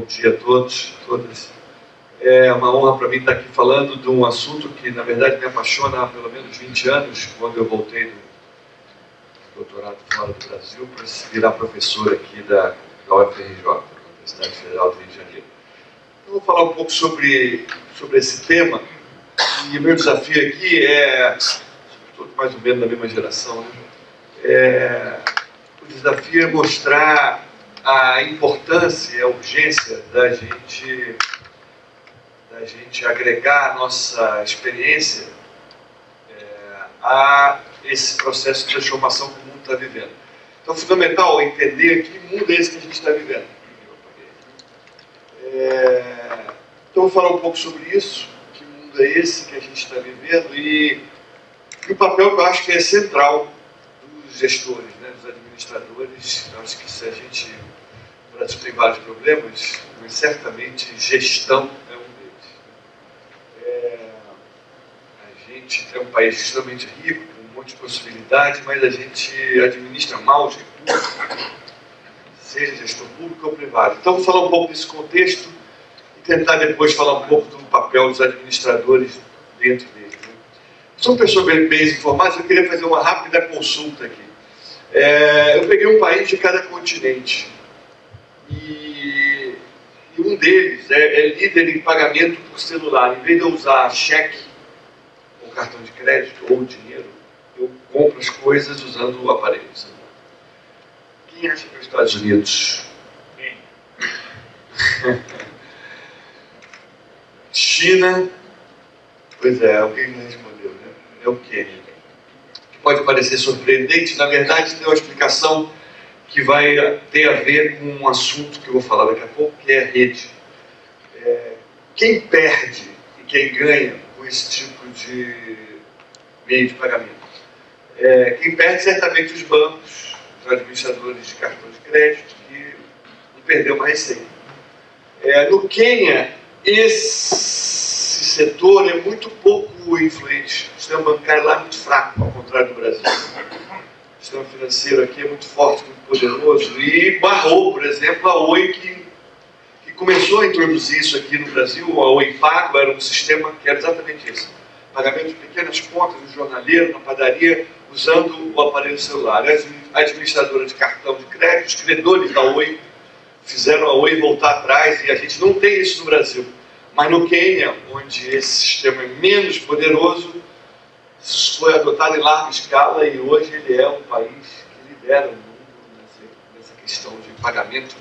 dia a todos, todas. É uma honra para mim estar aqui falando de um assunto que, na verdade, me apaixona há pelo menos 20 anos, quando eu voltei do doutorado fora do Brasil, para virar professor aqui da UFRJ, Universidade Federal do Rio de Janeiro. Eu vou falar um pouco sobre esse tema, e o meu desafio aqui é, todos mais ou menos da mesma geração, né? O desafio é mostrar a importância e a urgência da gente agregar a nossa experiência a esse processo de transformação que o mundo está vivendo. Então, é fundamental entender que mundo é esse que a gente está vivendo. Então, vou falar um pouco sobre isso, que mundo é esse que a gente está vivendo e o papel que eu acho que é central dos gestores, né, dos administradores. Eu acho que se a gente... O Brasil tem vários problemas, mas certamente gestão é um deles. A gente é um país extremamente rico, com um monte de possibilidades, mas a gente administra mal os recursos, seja gestor público ou privado. Então, vou falar um pouco desse contexto e tentar depois falar um pouco do papel dos administradores dentro dele. Sou uma pessoa bem informada, eu queria fazer uma rápida consulta aqui. Eu peguei um país de cada continente e um deles é líder em pagamento por celular. Em vez de eu usar cheque ou cartão de crédito ou dinheiro, eu compro as coisas usando o aparelho celular. Quem acha que é os Estados Unidos? China? Pois é, alguém me respondeu, né? É o Quênia. Pode parecer surpreendente, na verdade tem uma explicação que vai ter a ver com um assunto que eu vou falar daqui a pouco, que é a rede. Quem perde e quem ganha com esse tipo de meio de pagamento? Quem perde certamente os bancos, os administradores de cartão de crédito, que não perdeu uma receita. No Quênia, esse setor é muito pouco influente. O sistema bancário lá é muito fraco, ao contrário do Brasil. O sistema financeiro aqui é muito forte, muito poderoso, e barrou, por exemplo, a Oi, que começou a introduzir isso aqui no Brasil. A Oi Pago era um sistema que era exatamente isso: pagamento de pequenas contas no jornaleiro, na padaria, usando o aparelho celular. A administradora de cartão de crédito, os credores da Oi, fizeram a Oi voltar atrás, e a gente não tem isso no Brasil. Mas no Quênia, onde esse sistema é menos poderoso, isso foi adotado em larga escala e hoje ele é um país que lidera o mundo nessa questão de pagamento,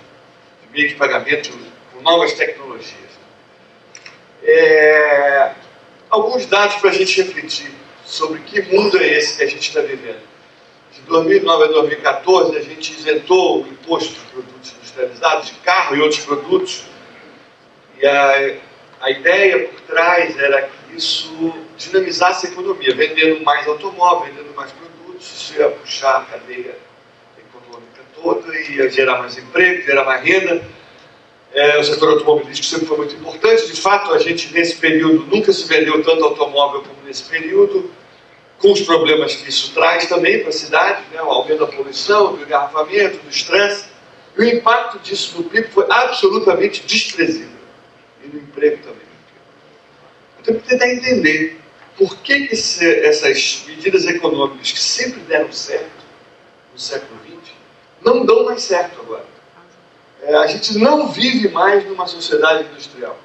de meio de pagamento com novas tecnologias. Alguns dados para a gente refletir sobre que mundo é esse que a gente está vivendo. De 2009 a 2014, a gente isentou o imposto de produtos industrializados, de carro e outros produtos, e a ideia por trás era que isso dinamizasse a economia, vendendo mais automóvel, vendendo mais produtos, isso ia puxar a cadeia econômica toda, ia gerar mais emprego, gerar mais renda. O setor automobilístico sempre foi muito importante. De fato, a gente nesse período nunca se vendeu tanto automóvel como nesse período, com os problemas que isso traz também para a cidade, né? O aumento da poluição, do engarrafamento, do estresse. E o impacto disso no PIB foi absolutamente desprezível. E no emprego também. Eu tenho que tentar entender por que essas medidas econômicas que sempre deram certo no século XX não dão mais certo agora. A gente não vive mais numa sociedade industrial.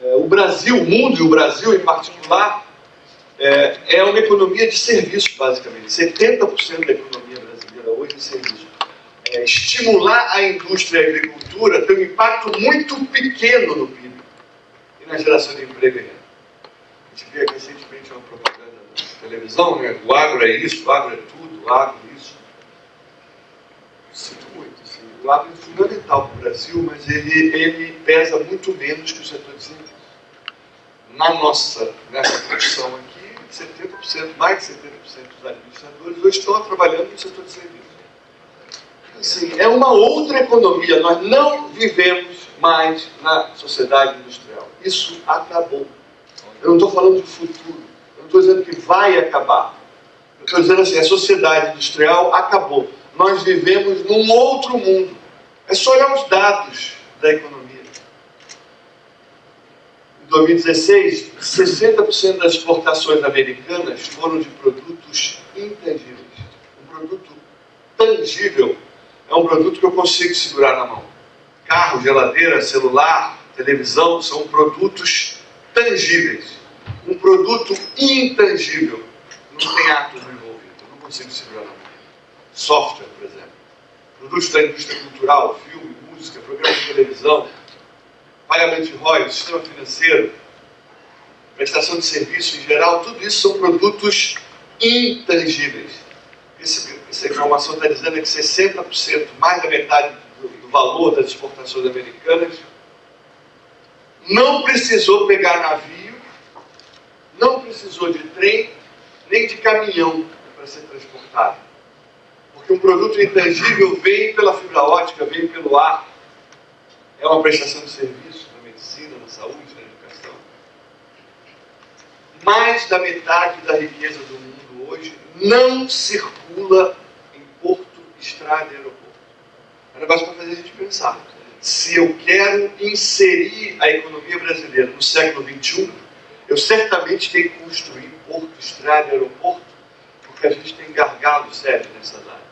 O Brasil, o mundo e o Brasil em particular, é uma economia de serviços, basicamente. 70% da economia brasileira hoje é serviço. Estimular a indústria e a agricultura tem um impacto muito pequeno no PIB e na geração de emprego e renda. A gente vê recentemente uma propaganda na televisão, né? O agro é isso, o agro é tudo, o agro é isso. Sinto muito. Assim. O agro é fundamental para o Brasil, mas ele pesa muito menos que o setor de serviços. Nessa produção aqui, 70%, mais de 70% dos administradores hoje estão trabalhando no setor de serviços. Assim, é uma outra economia. Nós não vivemos mais na sociedade industrial. Isso acabou. Eu não estou falando de futuro. Eu não estou dizendo que vai acabar. Eu estou dizendo assim, a sociedade industrial acabou. Nós vivemos num outro mundo. É só olhar os dados da economia. 2016, 60% das exportações americanas foram de produtos intangíveis. Um produto tangível é um produto que eu consigo segurar na mão. Carro, geladeira, celular, televisão são produtos tangíveis. Um produto intangível não tem átomo envolvido, eu não consigo segurar na mão. Software, por exemplo. Produtos da indústria cultural, filme, música, programa de televisão, pagamento de royalties, sistema financeiro, prestação de serviço em geral, tudo isso são produtos intangíveis. Essa informação está dizendo que 60%, mais da metade do valor das exportações americanas, não precisou pegar navio, não precisou de trem, nem de caminhão para ser transportado. Porque um produto intangível vem pela fibra óptica, vem pelo ar. É uma prestação de serviço na medicina, na saúde, na educação. Mais da metade da riqueza do mundo hoje não circula em porto, estrada e aeroporto. É um negócio para fazer a gente pensar. Se eu quero inserir a economia brasileira no século XXI, eu certamente tenho que construir porto, estrada e aeroporto, porque a gente tem gargalo sério nessas áreas.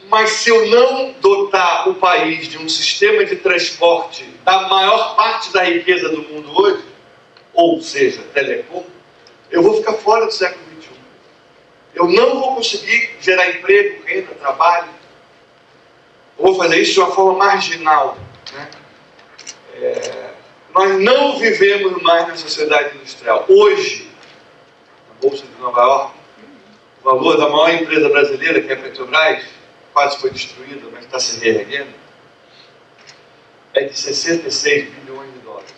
Mas se eu não dotar o país de um sistema de transporte da maior parte da riqueza do mundo hoje, ou seja, telecom, eu vou ficar fora do século XXI. Eu não vou conseguir gerar emprego, renda, trabalho. Eu vou fazer isso de uma forma marginal, né? Nós não vivemos mais na sociedade industrial. Hoje, na Bolsa de Nova York, o valor da maior empresa brasileira, que é a Petrobras, quase foi destruída, mas está se reerguendo, é de 66 bilhões de dólares.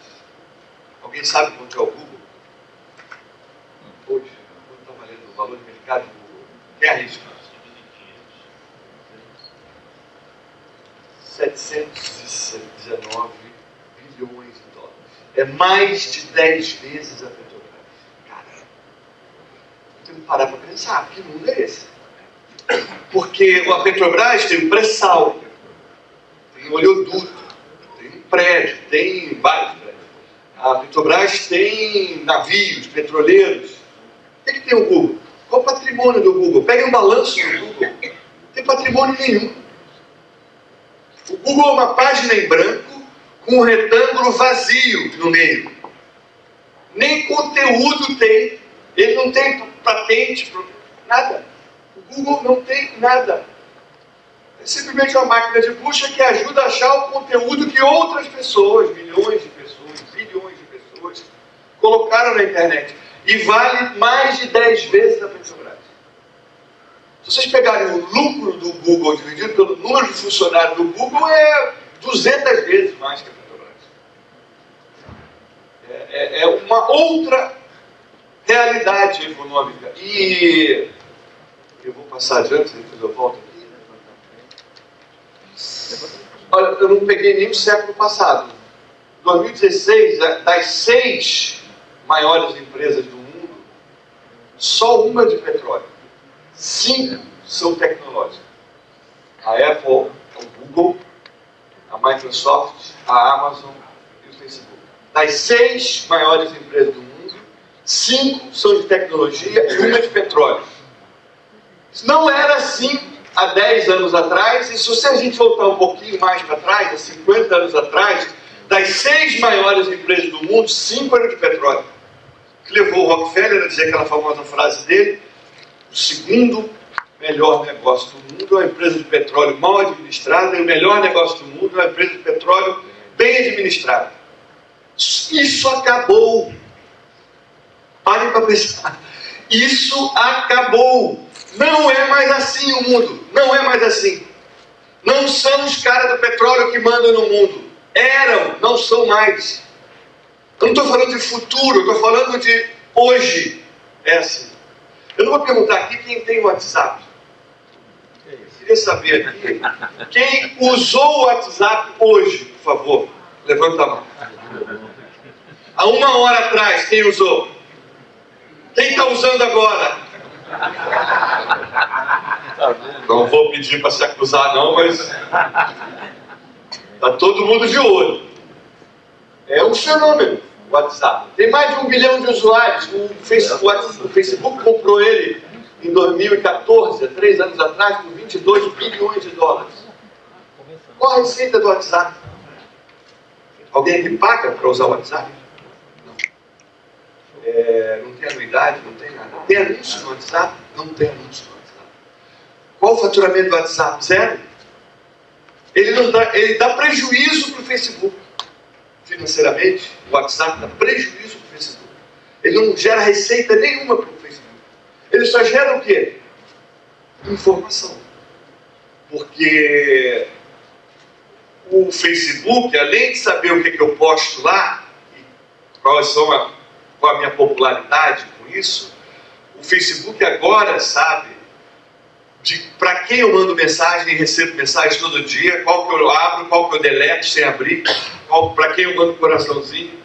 Alguém sabe quanto é o Google? Hoje, quanto está valendo o valor de mercado do Google? Quem arrisca? 719 bilhões de dólares. É mais de 10 vezes a Petrobras. Caramba! Tem que parar para pensar, que mundo é esse? Porque a Petrobras tem um pré-sal, tem um oleoduto, tem um prédio, tem vários prédios. A Petrobras tem navios, petroleiros. O que tem o Google? Qual o patrimônio do Google? Pegue um balanço do Google. Não tem patrimônio nenhum. O Google é uma página em branco com um retângulo vazio no meio. Nem conteúdo tem. Ele não tem patente, nada. O Google não tem nada. É simplesmente uma máquina de busca que ajuda a achar o conteúdo que outras pessoas, milhões de pessoas, bilhões de pessoas, colocaram na internet. E vale mais de 10 vezes a Petrobras. Se vocês pegarem o lucro do Google dividido pelo número de funcionários do Google, é 200 vezes mais que a Petrobras. É uma outra realidade econômica. E eu vou passar adiante, depois eu volto aqui. Olha, eu não peguei nem o século passado. Em 2016, das 6 maiores empresas do mundo, só uma é de petróleo. 5 são tecnológicas. A Apple, o Google, a Microsoft, a Amazon e o Facebook. Das 6 maiores empresas do mundo, 5 são de tecnologia e uma de petróleo. Isso não era assim há 10 anos atrás, e se a gente voltar um pouquinho mais para trás, há 50 anos atrás, das 6 maiores empresas do mundo, 5 eram de petróleo. Que levou o Rockefeller a dizer aquela famosa frase dele: o segundo melhor negócio do mundo é uma empresa de petróleo mal administrada, e o melhor negócio do mundo é uma empresa de petróleo bem administrada. Isso acabou. Parem para pensar. Isso acabou. Não é mais assim o mundo. Não é mais assim. Não são os caras do petróleo que mandam no mundo. Eram, não são mais. Eu não estou falando de futuro, eu estou falando de hoje. É assim. Eu não vou perguntar aqui quem tem o WhatsApp. Eu queria saber aqui, quem usou o WhatsApp hoje, por favor. Levanta a mão. Há 1 hora atrás, quem usou? Quem está usando agora? Não vou pedir para se acusar não, mas está todo mundo de olho. É um fenômeno. o WhatsApp. Tem mais de 1 bilhão de usuários. O Facebook comprou ele em 2014, há 3 anos atrás, por 22 bilhões de dólares. Qual a receita do WhatsApp? Alguém que paga para usar o WhatsApp? Não. Não tem anuidade, não tem nada. Tem anúncio no WhatsApp? Não tem anúncio no WhatsApp. Qual o faturamento do WhatsApp? Zero. Ele dá prejuízo para o Facebook. Financeiramente, o WhatsApp dá prejuízo para o Facebook. Ele não gera receita nenhuma para o Facebook. Ele só gera o quê? Informação. Porque o Facebook, além de saber o que eu posto lá, e qual a minha popularidade com isso, o Facebook agora sabe para quem eu mando mensagem e recebo mensagem todo dia, qual que eu abro, qual que eu deleto sem abrir, para quem eu mando coraçãozinho.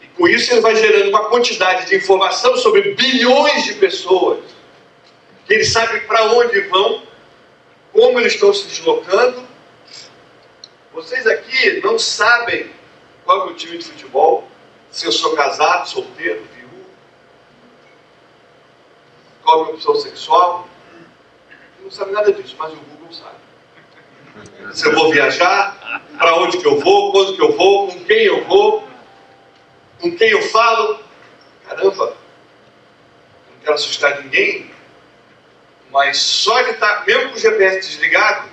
E com isso ele vai gerando uma quantidade de informação sobre bilhões de pessoas, que ele sabe para onde vão, como eles estão se deslocando. Vocês aqui não sabem qual é o meu time de futebol, se eu sou casado, solteiro, viúvo, qual é a minha opção sexual. Não sabe nada disso, mas o Google sabe. Se eu vou viajar, para onde que eu vou, quando que eu vou, com quem eu vou, com quem eu falo. Caramba, não quero assustar ninguém, mas só de estar, mesmo com o GPS desligado,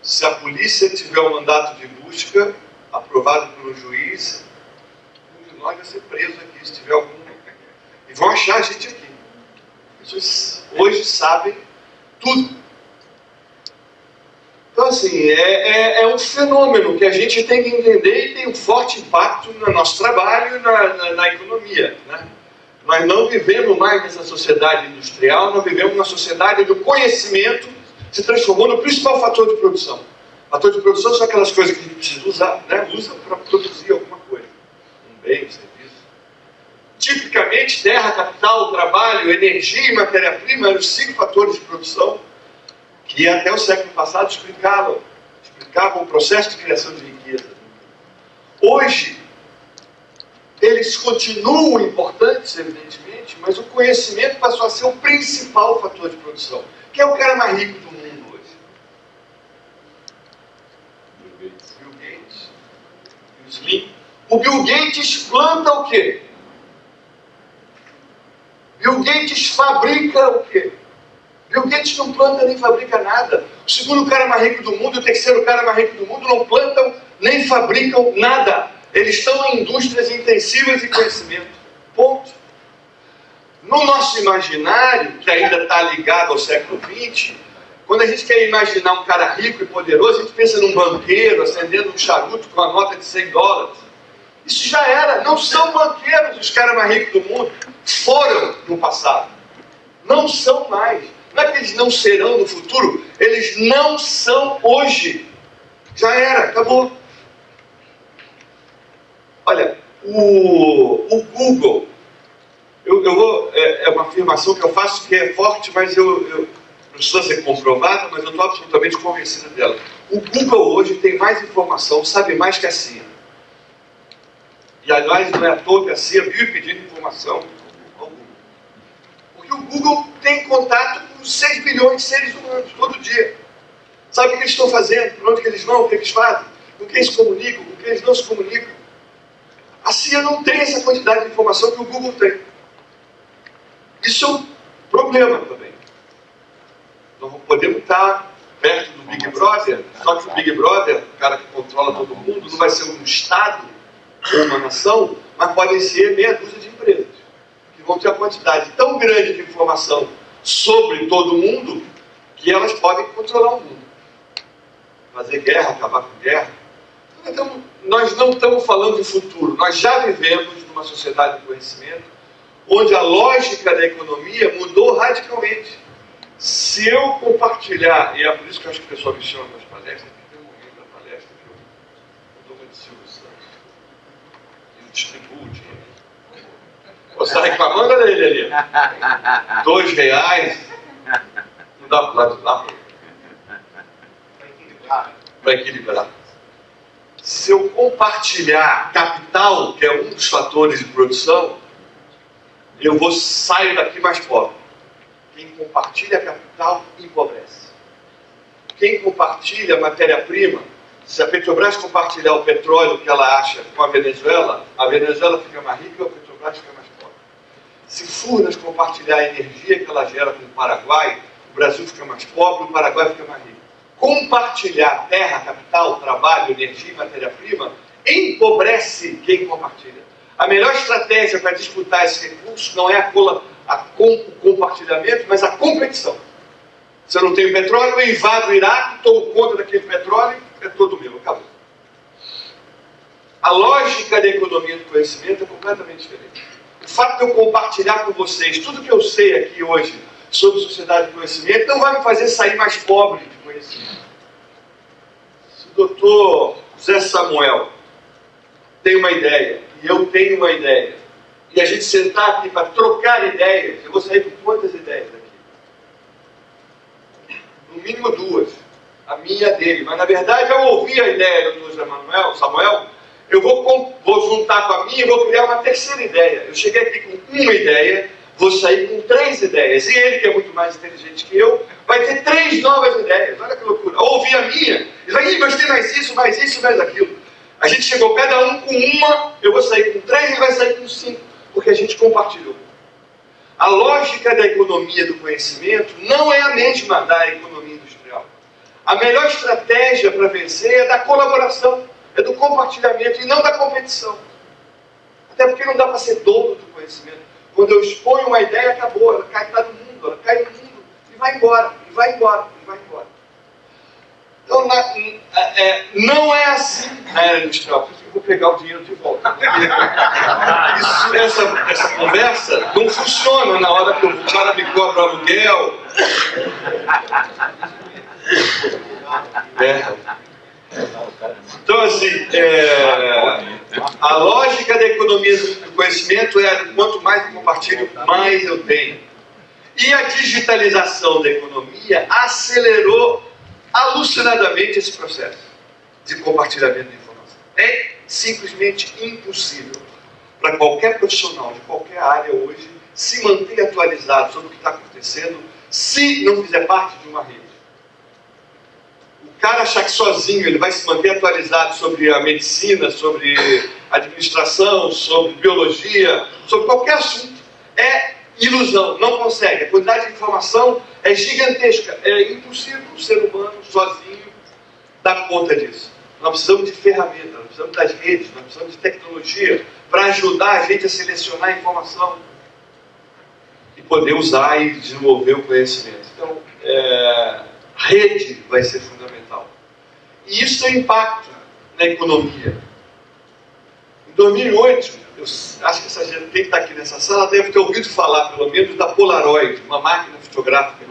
se a polícia tiver um mandato de busca aprovado por um juiz, um de nós vai ser preso aqui, se tiver algum. E vão achar a gente aqui. As pessoas hoje sabem tudo. Então, assim, é um fenômeno que a gente tem que entender e tem um forte impacto no nosso trabalho e na economia, né? Nós não vivemos mais nessa sociedade industrial, nós vivemos na sociedade do conhecimento, se transformou no principal fator de produção. Fator de produção são aquelas coisas que a gente precisa usar, né? Usa para produzir alguma coisa. Um bem, um serviço. Tipicamente, terra, capital, trabalho, energia e matéria-prima eram os 5 fatores de produção que até o século passado explicavam o processo de criação de riqueza. Hoje, eles continuam importantes, evidentemente, mas o conhecimento passou a ser o principal fator de produção. Quem é o cara mais rico do mundo hoje? Bill Gates. Bill Slim. O Bill Gates planta o quê? Bill Gates fabrica o quê? Bill Gates não planta nem fabrica nada. O segundo cara mais rico do mundo e o terceiro cara mais rico do mundo não plantam nem fabricam nada. Eles estão em indústrias intensivas de conhecimento. Ponto. No nosso imaginário, que ainda está ligado ao século XX, quando a gente quer imaginar um cara rico e poderoso, a gente pensa num banqueiro acendendo um charuto com a nota de $100. Isso já era. Não são banqueiros os caras mais ricos do mundo. Foram no passado. Não são mais. Não é que eles não serão no futuro, eles não são hoje. Já era, acabou. Olha, o Google, é uma afirmação que eu faço que é forte, mas não precisa ser comprovada, mas eu estou absolutamente convencido dela. O Google hoje tem mais informação, sabe mais que a CIA. E aliás, não é à toa que a CIA vive pedindo informação ao Google. Porque o Google tem contato com 6 bilhões de seres humanos todo dia. Sabe o que eles estão fazendo, por onde que eles vão, o que eles fazem, com quem se comunicam, com quem eles não se comunicam. A CIA não tem essa quantidade de informação que o Google tem. Isso é um problema também. Nós podemos estar perto do Big Brother, só que o Big Brother, o cara que controla todo mundo, não vai ser um Estado ou uma nação, mas podem ser meia dúzia de empresas, que vão ter uma quantidade tão grande de informação sobre todo mundo, que elas podem controlar o mundo. Fazer guerra, acabar com guerra. Então, nós não estamos falando de futuro, nós já vivemos numa sociedade de conhecimento, onde a lógica da economia mudou radicalmente. Se eu compartilhar, e é por isso que eu acho que o pessoal me chama para as palestras, tem um momento da palestra que eu dou uma de Silvio Santos, e eu distribuo o dinheiro. Você está reclamando dele ali? R$2, não dá para o lado de lá? Para equilibrar. se eu compartilhar capital, que é um dos fatores de produção, eu saio daqui mais pobre. Quem compartilha capital, empobrece. Quem compartilha matéria-prima, se a Petrobras compartilhar o petróleo que ela acha com a Venezuela fica mais rica e a Petrobras fica mais pobre. Se Furnas compartilhar a energia que ela gera com o Paraguai, o Brasil fica mais pobre e o Paraguai fica mais rico. Compartilhar terra, capital, trabalho, energia e matéria-prima empobrece quem compartilha. A melhor estratégia para disputar esse recurso não é o compartilhamento, mas a competição. Se eu não tenho petróleo, eu invado o Iraque, tomo conta daquele petróleo, é todo meu, acabou. A lógica da economia do conhecimento é completamente diferente. O fato de eu compartilhar com vocês tudo que eu sei aqui hoje sobre sociedade de conhecimento não vai me fazer sair mais pobre de conhecimento. Se o doutor Zé Samuel tem uma ideia, e eu tenho uma ideia, e a gente sentar aqui para trocar ideias, eu vou sair com quantas ideias aqui? No mínimo duas. A minha e a dele. Mas, na verdade, eu ouvi a ideia do doutor Samuel, eu vou juntar com a minha e vou criar uma terceira ideia. Eu cheguei aqui com uma ideia, vou sair com 3 ideias. E ele, que é muito mais inteligente que eu, vai ter 3 novas ideias. Olha que loucura. Ao ouvir a minha, ele vai, gostei mais isso, mais aquilo. A gente chegou cada um com uma, eu vou sair com 3 e ele vai sair com 5, porque a gente compartilhou. A lógica da economia do conhecimento não é a mesma da economia industrial. A melhor estratégia para vencer é da colaboração, é do compartilhamento e não da competição. Até porque não dá para ser dono do conhecimento. Quando eu exponho uma ideia, acabou, ela está no mundo, ela cai no mundo e vai embora, e vai embora, e vai embora. Então, não é assim na era industrial. Por isso que eu vou pegar o dinheiro de volta. Essa conversa não funciona na hora que o cara me cobra aluguel. Então, assim, a lógica da economia do conhecimento é quanto mais eu compartilho, mais eu tenho. E a digitalização da economia acelerou alucinadamente esse processo de compartilhamento de informação. É simplesmente impossível para qualquer profissional de qualquer área hoje se manter atualizado sobre o que está acontecendo se não fizer parte de uma rede. O cara achar que sozinho ele vai se manter atualizado sobre a medicina, sobre administração, sobre biologia, sobre qualquer assunto, é ilusão, não consegue. A quantidade de informação é gigantesca, é impossível o ser humano sozinho dar conta disso. Nós precisamos de ferramentas, nós precisamos das redes, nós precisamos de tecnologia para ajudar a gente a selecionar a informação e poder usar e desenvolver o conhecimento. Então, rede vai ser fundamental. E isso tem impacto na economia. Em 2008, eu acho que essa gente, quem está aqui nessa sala deve ter ouvido falar, pelo menos, da Polaroid, uma máquina fotográfica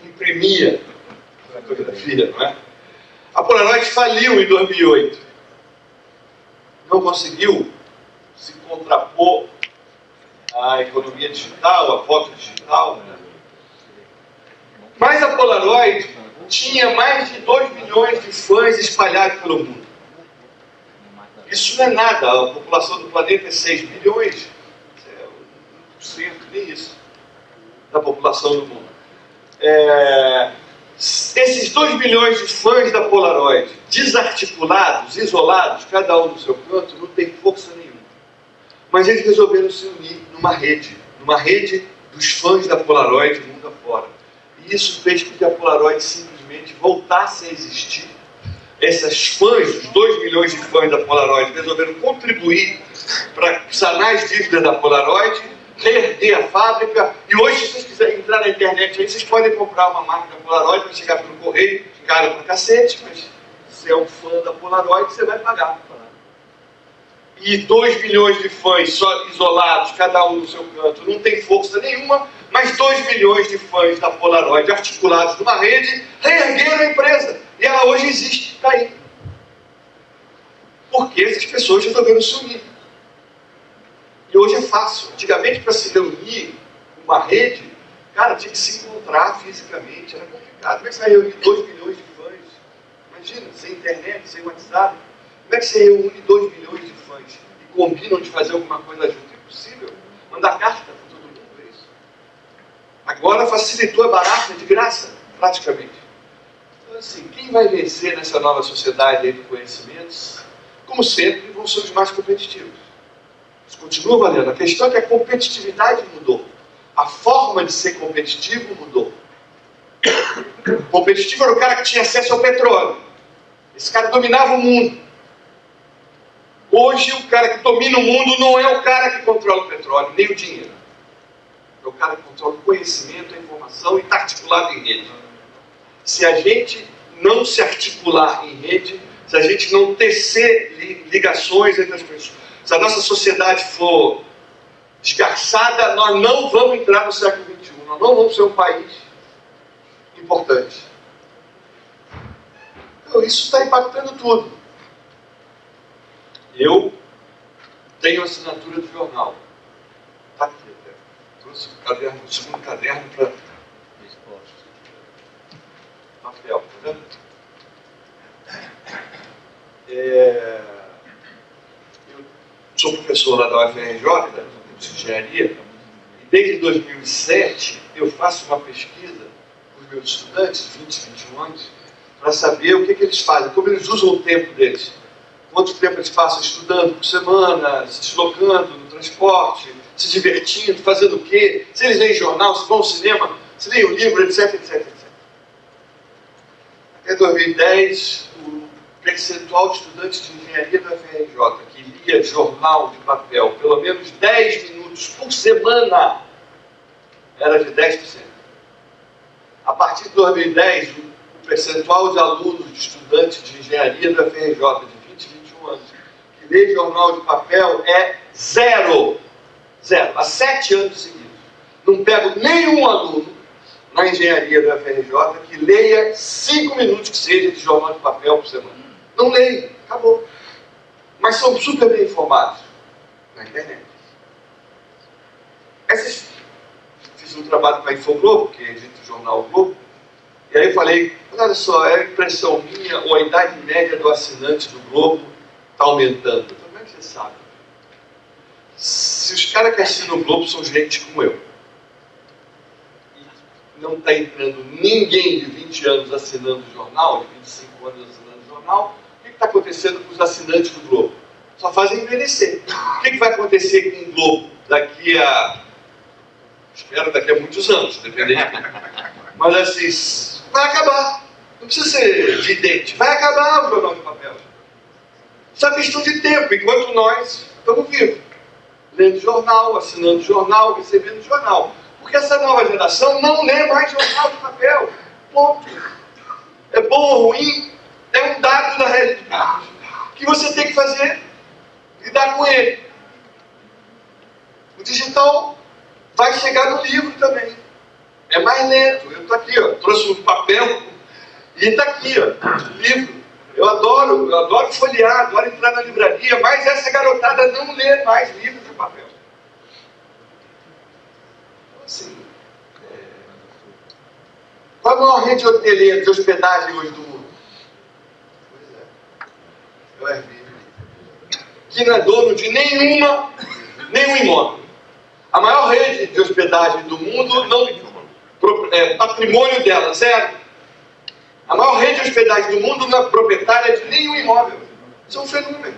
que imprimia fotografia, não é? A Polaroid faliu em 2008. Não conseguiu se contrapor à economia digital, à foto digital. Mas a Polaroid tinha mais de 2 milhões de fãs espalhados pelo mundo. Isso não é nada, a população do planeta é 6 bilhões, 1%, nem isso, da população do mundo. Esses 2 bilhões de fãs da Polaroid, desarticulados, isolados, cada um no seu canto, não tem força nenhuma. Mas eles resolveram se unir numa rede dos fãs da Polaroid mundo afora. E isso fez com que a Polaroid simplesmente voltasse a existir. Essas fãs, os 2 milhões de fãs da Polaroid, resolveram contribuir para sanar as dívidas da Polaroid, reerguer a fábrica. E hoje, se vocês quiserem entrar na internet, aí, vocês podem comprar uma máquina Polaroid, vai chegar pelo correio, caro pra cacete, mas se é um fã da Polaroid, você vai pagar. E 2 milhões de fãs só isolados, cada um no seu canto, não tem força nenhuma, mas 2 milhões de fãs da Polaroid articulados numa rede reergueram a empresa. E ela hoje existe, está aí. Porque essas pessoas resolveram se unir. E hoje é fácil. Antigamente, para se reunir uma rede, cara, tinha que se encontrar fisicamente. Era complicado. Como é que você vai reunir 2 milhões de fãs? Imagina, sem internet, sem WhatsApp. Como é que você reúne 2 milhões de fãs e combinam de fazer alguma coisa junto? É impossível. Mandar carta para todo mundo, é isso. Agora facilitou, é barato, é de graça, praticamente. Então, assim, quem vai vencer nessa nova sociedade aí do conhecimento, como sempre, vão ser os mais competitivos. Isso continua valendo. A questão é que a competitividade mudou. A forma de ser competitivo mudou. O competitivo era o cara que tinha acesso ao petróleo. Esse cara dominava o mundo. Hoje, o cara que domina o mundo não é o cara que controla o petróleo, nem o dinheiro. É o cara que controla o conhecimento, a informação e está articulado em rede. Se a gente não se articular em rede, se a gente não tecer ligações entre as pessoas, se a nossa sociedade for desgarçada, nós não vamos entrar no século XXI. Nós não vamos ser um país importante. Então, isso está impactando tudo. Eu tenho assinatura de jornal. Está aqui até. Trouxe um caderno, um segundo caderno para papel, tá vendo? Eu sou professor lá da UFRJ, de engenharia, e desde 2007 eu faço uma pesquisa com os meus estudantes, 20, 21 anos, para saber o que eles fazem, como eles usam o tempo deles. Quanto tempo eles passam estudando por semana, se deslocando no transporte, se divertindo, fazendo o quê? Se eles leem jornal, se vão ao cinema, se leem um livro, etc, etc, etc. Até 2010, o percentual de estudantes de engenharia da UFRJ que lia jornal de papel pelo menos 10 minutos por semana era de 10%. A partir de 2010, o percentual de alunos, de estudantes de engenharia da UFRJ de 20 e 21 anos que lê jornal de papel é zero. Zero. Há 7 anos seguidos. Não pego nenhum aluno na engenharia da UFRJ que leia 5 minutos que seja de jornal de papel por semana. Não leio. Acabou. Mas são super bem informados na internet. Fiz um trabalho com a Infoglobo, que edita o jornal o Globo, e aí eu falei, olha só, é a impressão minha, ou a idade média do assinante do Globo está aumentando. Então, como é que você sabe? Se os caras que assinam o Globo são gente como eu, e não está entrando ninguém de 20 anos assinando o jornal, de 25 anos assinando o jornal, o que está acontecendo com os assinantes do Globo? Só fazem envelhecer. O que vai acontecer com o Globo daqui a... espero daqui a muitos anos, dependendo de mim. Mas assim, vai acabar. Não precisa ser vidente. Vai acabar o jornal de papel. Só questão de tempo, enquanto nós estamos vivos. Lendo jornal, assinando jornal, recebendo jornal. Porque essa nova geração não lê mais jornal de papel. Ponto. É bom ou ruim, é um dado da realidade que você tem que fazer, lidar com ele. O digital vai chegar no livro também. É mais lento. Eu estou aqui, ó, trouxe um papel e está aqui, ó, livro. Eu adoro folhear, adoro entrar na livraria, mas essa garotada não lê mais livro de papel. Então, assim, qual a maior rede hoteleira de hospedagem hoje do mundo? Pois é. É o Airbnb. Que não é dono de nenhum imóvel. A maior rede de hospedagem do mundo, patrimônio dela, zero. A maior rede de hospedagem do mundo não é proprietária de nenhum imóvel. Isso é um fenômeno.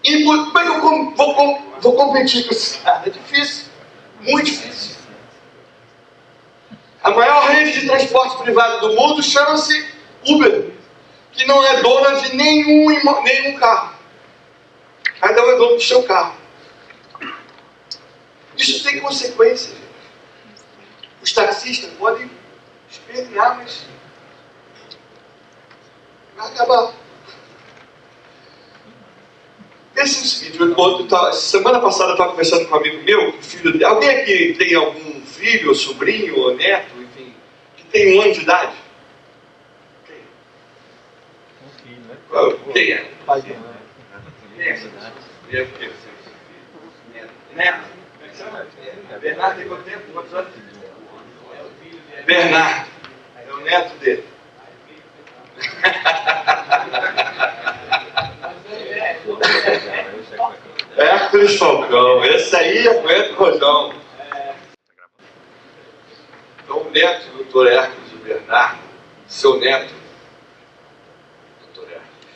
E como é que eu vou competir com esses caras? É difícil. Muito difícil. A maior rede de transporte privado do mundo chama-se Uber, que não é dona de nenhum carro. Cada um é dono do seu carro. Isso tem consequências. Os taxistas podem espernear, mas vai acabar. Pense no seguinte, semana passada eu estava conversando com um amigo meu, filho dele. Alguém aqui tem algum filho, ou sobrinho, ou neto, enfim, que tem 1 ano de idade? Quem? Um filho, né? Quem é? Pai de mãe. Neto. Bernardo tem quanto tempo? Quantos anos? Bernardo. É o neto dele. Hércules Falcão, esse aí aguenta o rojão. Então, o neto do doutor Hércules, o Bernardo, seu neto, doutor Hércules,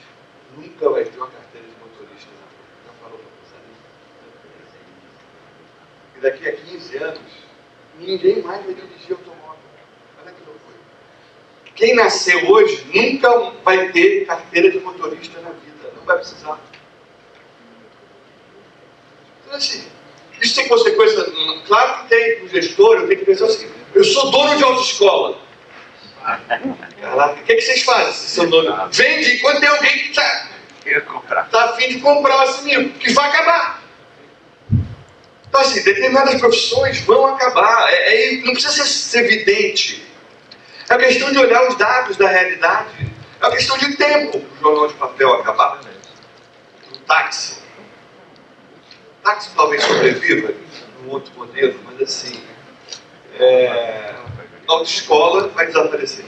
nunca vai ter uma carteira de motorista. Já falou para pensar nisso? E daqui a 15 anos, ninguém mais vai dirigir automóvel. Olha que loucura. Quem nasceu hoje nunca vai ter carteira de motorista na vida. Não vai precisar. Então, assim, isso tem consequência. Claro que tem um gestor, eu tenho que pensar assim, eu sou dono de autoescola. Caraca, o que vocês fazem? Vocês são dono? Vende enquanto tem alguém que está a fim de comprar assim mesmo, que vai acabar. Então, assim, determinadas profissões vão acabar. Não precisa ser evidente. É uma questão de olhar os dados da realidade. É uma questão de tempo para o jornal de papel acabar. O táxi. O táxi talvez sobreviva num outro modelo, mas assim, a autoescola vai desaparecer.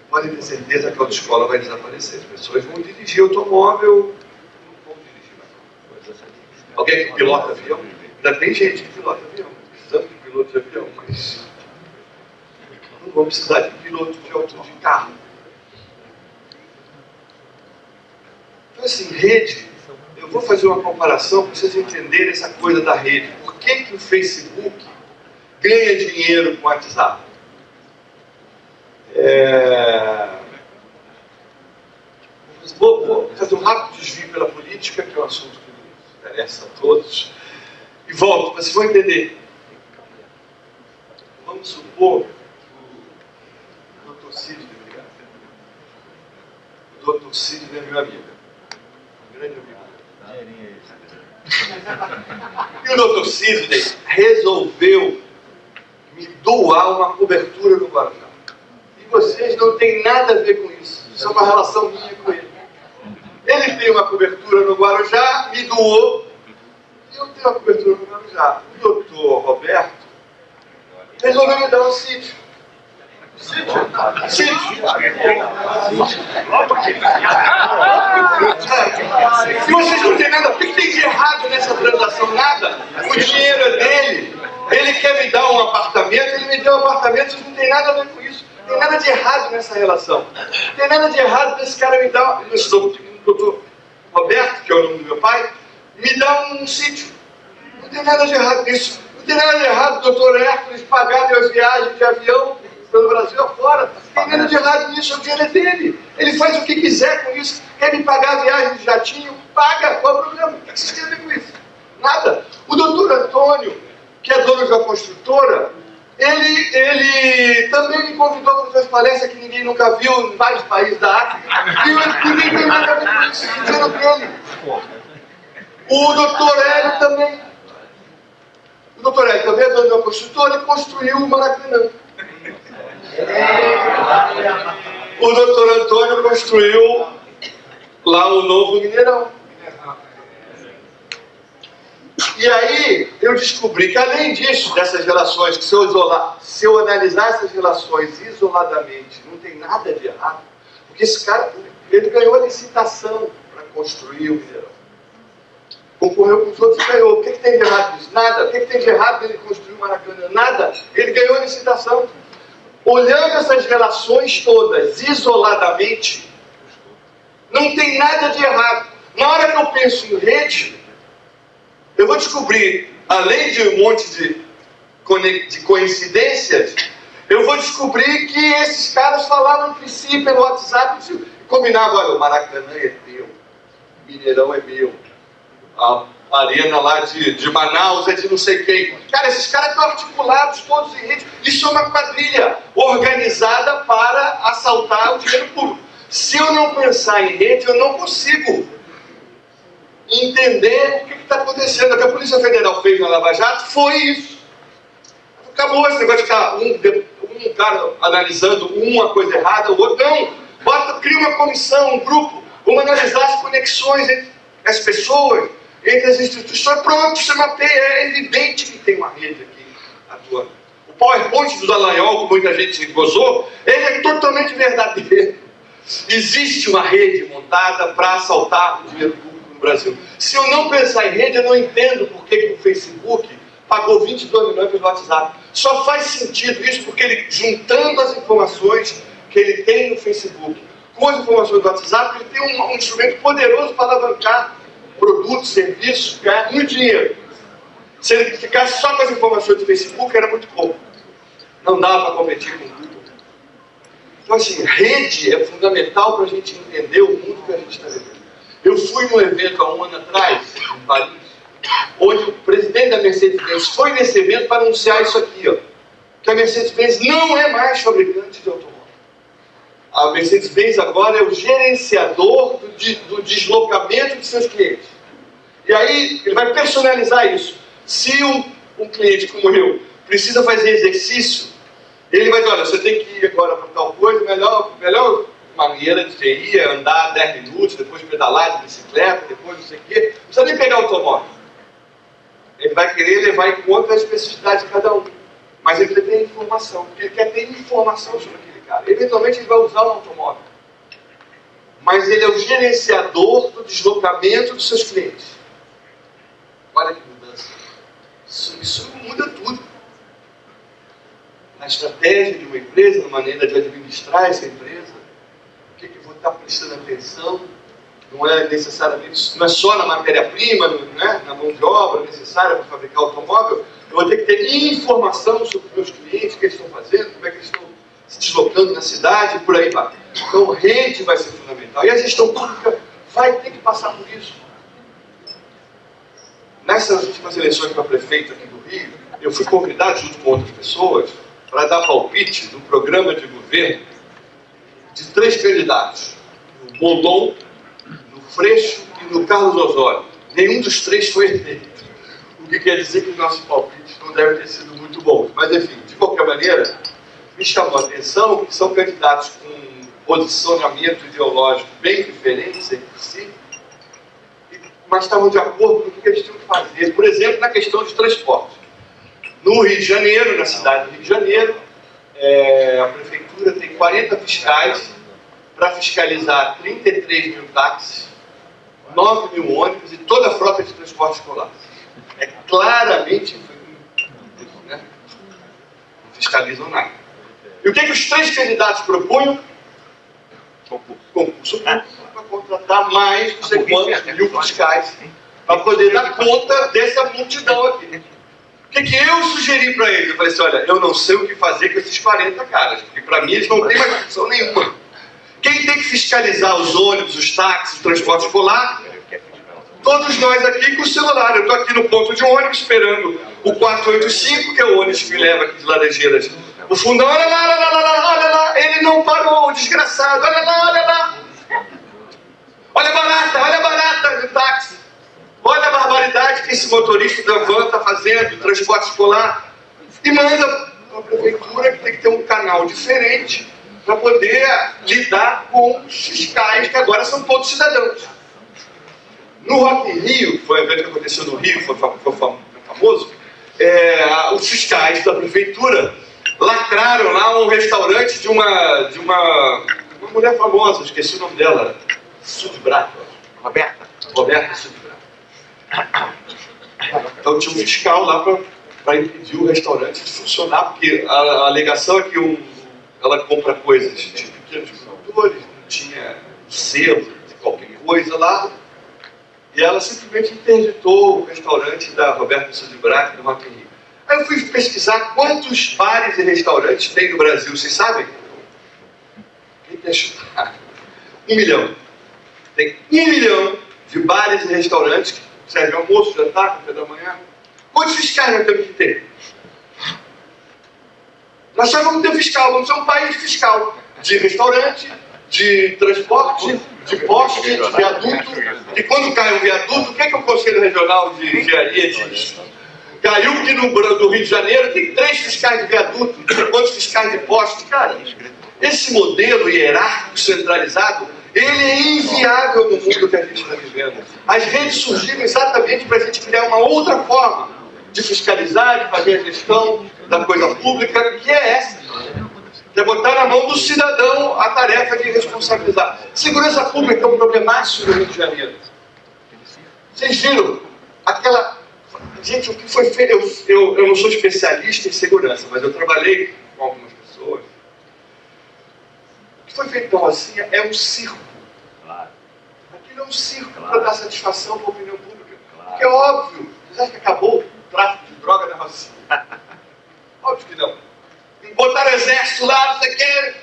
Podem ter certeza que a autoescola vai desaparecer. As pessoas vão dirigir automóvel, não vão dirigir mais. Alguém que pilota avião? Ainda tem gente que pilota avião. Precisamos de piloto de avião, mas não vamos precisar de piloto de carro. Então, assim, rede, eu vou fazer uma comparação para vocês entenderem essa coisa da rede. Por que o Facebook ganha dinheiro com o WhatsApp? Vou fazer um rápido desvio pela política, que é um assunto que nos interessa a todos, e volto, mas vocês vão entender. Vamos supor que o Dr. Sidney, o Dr. Sidney é meu amigo, um grande amigo. E o Dr. Sidney resolveu me doar uma cobertura no Guarujá. E vocês não têm nada a ver com isso. Isso é uma relação minha com ele. Ele tem uma cobertura no Guarujá, me doou, e eu tenho uma cobertura no Guarujá. O doutor Roberto resolveu me dar um sítio. Sítio. Se vocês não têm nada, o que tem de errado nessa transação? Nada. O dinheiro é dele. Ele quer me dar um apartamento, ele me deu um apartamento, vocês não tem nada a ver com isso. Não tem nada de errado nessa relação. Não tem nada de errado desse cara me dar, esse doutor Roberto, que é o nome do meu pai, me dá um sítio. Não tem nada de errado nisso. Não tem nada de errado o doutor Hércules pagar minhas viagens de avião pelo Brasil afora. Não tem nada de errado nisso, o dinheiro é dele. Ele faz o que quiser com isso. Quer me pagar a viagem de jatinho? Paga, qual é o problema? O que vocês têm a ver com isso? Nada. O doutor Antônio, que é dono de uma construtora, ele também me convidou para fazer palestras que ninguém nunca viu em vários países da África. E ninguém tem nada a ver com isso, o dinheiro dele. O doutor Hélio também. O doutor Hélio também é dono de uma construtora e construiu o Maracanã. O doutor Antônio construiu lá o novo Mineirão. E aí eu descobri que, além disso, dessas relações, que se eu analisar essas relações isoladamente, não tem nada de errado, porque esse cara, ele ganhou a licitação para construir o Mineirão. Concorreu com os outros e ganhou. O que tem de errado nisso? Nada. O que tem de errado nele construir o Maracanã? Nada. Ele ganhou a licitação. Olhando essas relações todas isoladamente, não tem nada de errado. Na hora que eu penso em rede, eu vou descobrir, além de um monte de coincidências, eu vou descobrir que esses caras falavam entre si pelo WhatsApp e combinavam: olha, o Maracanã é meu, o Mineirão é meu, a arena lá de Manaus é de não sei quem. Cara, esses caras estão articulados todos em rede. Isso é uma quadrilha organizada para assaltar o dinheiro público. Se eu não pensar em rede, eu não consigo entender o que está acontecendo. O que a Polícia Federal fez na Lava Jato foi isso. Acabou esse negócio de ficar um cara analisando uma coisa errada, o outro não. Cria uma comissão, um grupo, vamos analisar as conexões entre as pessoas, entre as instituições. Pronto, você mapeia, é evidente que tem uma rede aqui atuando. O PowerPoint do Dallagnol, que muita gente gozou, ele é totalmente verdadeiro. Existe uma rede montada para assaltar o dinheiro público no Brasil. Se eu não pensar em rede, eu não entendo por que o Facebook pagou 22 milhões pelo WhatsApp. Só faz sentido isso porque ele, juntando as informações que ele tem no Facebook com as informações do WhatsApp, ele tem um instrumento poderoso para alavancar produtos, serviços, ganhar muito dinheiro. Se ele ficasse só com as informações do Facebook, era muito pouco. Não dava para competir com o Google. Então, assim, rede é fundamental para a gente entender o mundo que a gente está vivendo. Eu fui num evento há um ano atrás, em Paris, onde o presidente da Mercedes-Benz foi nesse evento para anunciar isso aqui, ó, que a Mercedes-Benz não é mais fabricante de automóvel. A Mercedes-Benz agora é o gerenciador do deslocamento de seus clientes. E aí ele vai personalizar isso. Se um cliente como eu precisa fazer exercício, ele vai dizer, olha, você tem que ir agora para tal coisa, melhor maneira de ir é andar 10 minutos, depois pedalar de bicicleta, depois não sei o quê. Não precisa nem pegar automóvel. Ele vai querer levar em conta a especificidade de cada um. Mas ele quer ter informação, porque ele quer ter informação sobre aquele cara. Eventualmente ele vai usar um automóvel. Mas ele é o gerenciador do deslocamento dos seus clientes. Olha que mudança. Isso muda tudo. Na estratégia de uma empresa, na maneira de administrar essa empresa, o que eu vou estar prestando atenção, não é necessariamente, não é só na matéria-prima, né, na mão de obra necessária para fabricar automóvel, eu vou ter que ter informação sobre os meus clientes, o que eles estão fazendo, como é que eles estão se deslocando na cidade, e por aí vai. Então, rede vai ser fundamental. E a gestão pública vai ter que passar por isso. Nessas últimas eleições para prefeito aqui do Rio, eu fui convidado, junto com outras pessoas, para dar palpite no programa de governo de 3 candidatos, no Molon, no Freixo e no Carlos Osório. Nenhum dos 3 foi eleito. O que quer dizer que os nossos palpites não devem ter sido muito bons. Mas, enfim, de qualquer maneira, me chamou a atenção que são candidatos com um posicionamento ideológico bem diferentes entre si, mas estavam de acordo com o que eles tinham que fazer. Por exemplo, na questão de transporte. No Rio de Janeiro, na cidade do Rio de Janeiro, a prefeitura tem 40 fiscais para fiscalizar 33 mil táxis, 9 mil ônibus e toda a frota de transporte escolar. É claramente, né? Não fiscalizam nada. E o que os 3 candidatos propunham? Concurso público para contratar mais não sei quantos mil fiscais para poder dar conta dessa multidão aqui. O que eu sugeri para eles? Eu falei assim, olha, eu não sei o que fazer com esses 40 caras, porque para mim eles não têm mais função nenhuma. Quem tem que fiscalizar os ônibus, os táxis, o transporte escolar? Todos nós aqui com o celular. Eu estou aqui no ponto de ônibus esperando o 485, que é o ônibus que me leva aqui de Laranjeiras. O fundão, olha lá, ele não parou, o desgraçado, olha lá. Olha a barata do táxi. Olha a barbaridade que esse motorista da van está fazendo, transporte escolar. E manda para a prefeitura que tem que ter um canal diferente para poder lidar com os fiscais, que agora são todos cidadãos. No Rock in Rio, que foi um evento que aconteceu no Rio, foi famoso, os fiscais da prefeitura lacraram lá um restaurante de uma mulher famosa, esqueci o nome dela, Sudbrato. Roberta Sudbrato. Então tinha um fiscal lá para impedir o restaurante de funcionar, porque a alegação é que ela compra coisas de pequenos produtores, não tinha selo de qualquer coisa lá, e ela simplesmente interditou o restaurante da Roberta Sudbrato no Rock in Rio. Aí eu fui pesquisar quantos bares e restaurantes tem no Brasil, vocês sabem? Quem quer chutar? 1 milhão. Tem 1 milhão de bares e restaurantes que servem almoço, jantar, café da manhã. Quantos fiscais nós temos que ter? Nós só vamos ter fiscal, vamos ser um país fiscal. De restaurante, de transporte, de poste, de viaduto. E quando cai um viaduto, o que o Conselho Regional de Engenharia diz? Caiu que no Rio de Janeiro tem 3 fiscais de viaduto, tem quantos fiscais de poste? Cara, esse modelo hierárquico centralizado, ele é inviável no mundo que a gente está vivendo. As redes surgiram exatamente para a gente criar uma outra forma de fiscalizar, de fazer a gestão da coisa pública, que é essa. Que é botar na mão do cidadão a tarefa de responsabilizar. Segurança pública é um problemaço no Rio de Janeiro. Vocês viram aquela... Gente, o que foi feito... Eu não sou especialista em segurança, mas eu trabalhei com algumas pessoas. O que foi feito na Rocinha é um circo. Claro. Aquilo é um circo Claro. para dar satisfação para a opinião pública. Claro. Porque é óbvio. Vocês acham que acabou o tráfico de droga na Rocinha? Óbvio que não. Botaram exército lá, não sei o quê.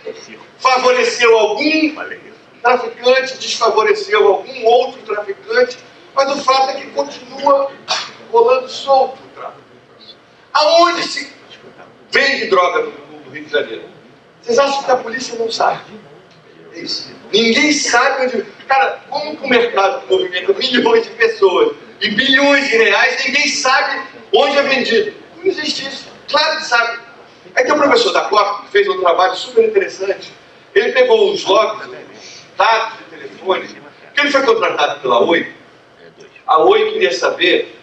Favoreceu algum traficante, desfavoreceu algum outro traficante. Mas o fato é que continua rolando solto o tráfico. Aonde se vende droga no Rio de Janeiro? Vocês acham que a polícia não sabe? É isso. Ninguém sabe onde... Cara, como que o mercado que movimenta milhões de pessoas e bilhões de reais, ninguém sabe onde é vendido? Não existe isso. Claro que sabe. Aí tem um professor da COP que fez um trabalho super interessante. Ele pegou os logs, os dados de telefone, porque ele foi contratado pela Oi. A Oi queria saber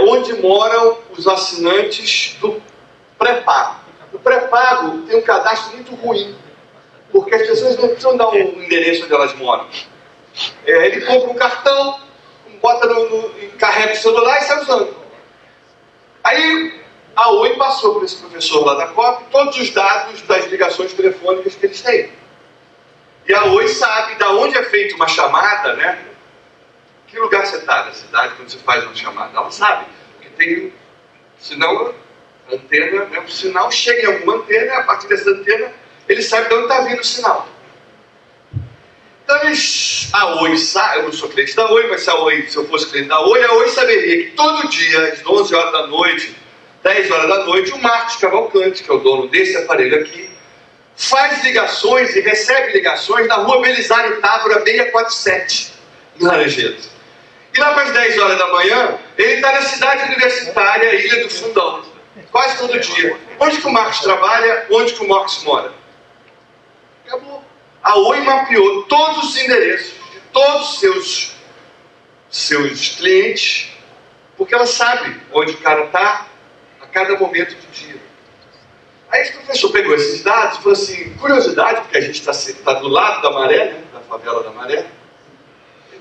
onde moram os assinantes do pré-pago. O pré-pago tem um cadastro muito ruim, porque as pessoas não precisam dar um endereço onde elas moram. Ele compra um cartão, bota carrega o celular e sai usando. Aí a Oi passou para esse professor lá da COP todos os dados das ligações telefônicas que eles têm. E a Oi sabe de onde é feita uma chamada, né? Que lugar você está na cidade quando você faz uma chamada? Ela sabe, porque tem... Senão, a antena, né, o sinal chega em alguma antena, e a partir dessa antena, ele sabe de onde está vindo o sinal. Então, a Oi sabe, eu não sou cliente da Oi, mas se eu fosse cliente da Oi, a Oi saberia que todo dia, às 11 horas da noite, 10 horas da noite, o Marcos Cavalcante, que é o dono desse aparelho aqui, faz ligações e recebe ligações na rua Belisário Távora 647, em Laranjeiras. E lá para as 10 horas da manhã, ele está na cidade universitária, Ilha do Fundão, quase todo dia. Onde que o Marcos trabalha, onde que o Marcos mora. Acabou. A Oi mapeou todos os endereços de todos os seus clientes, porque ela sabe onde o cara está a cada momento do dia. Aí esse professor pegou esses dados e falou assim, curiosidade, porque a gente está do lado da Maré, né, da favela da Maré,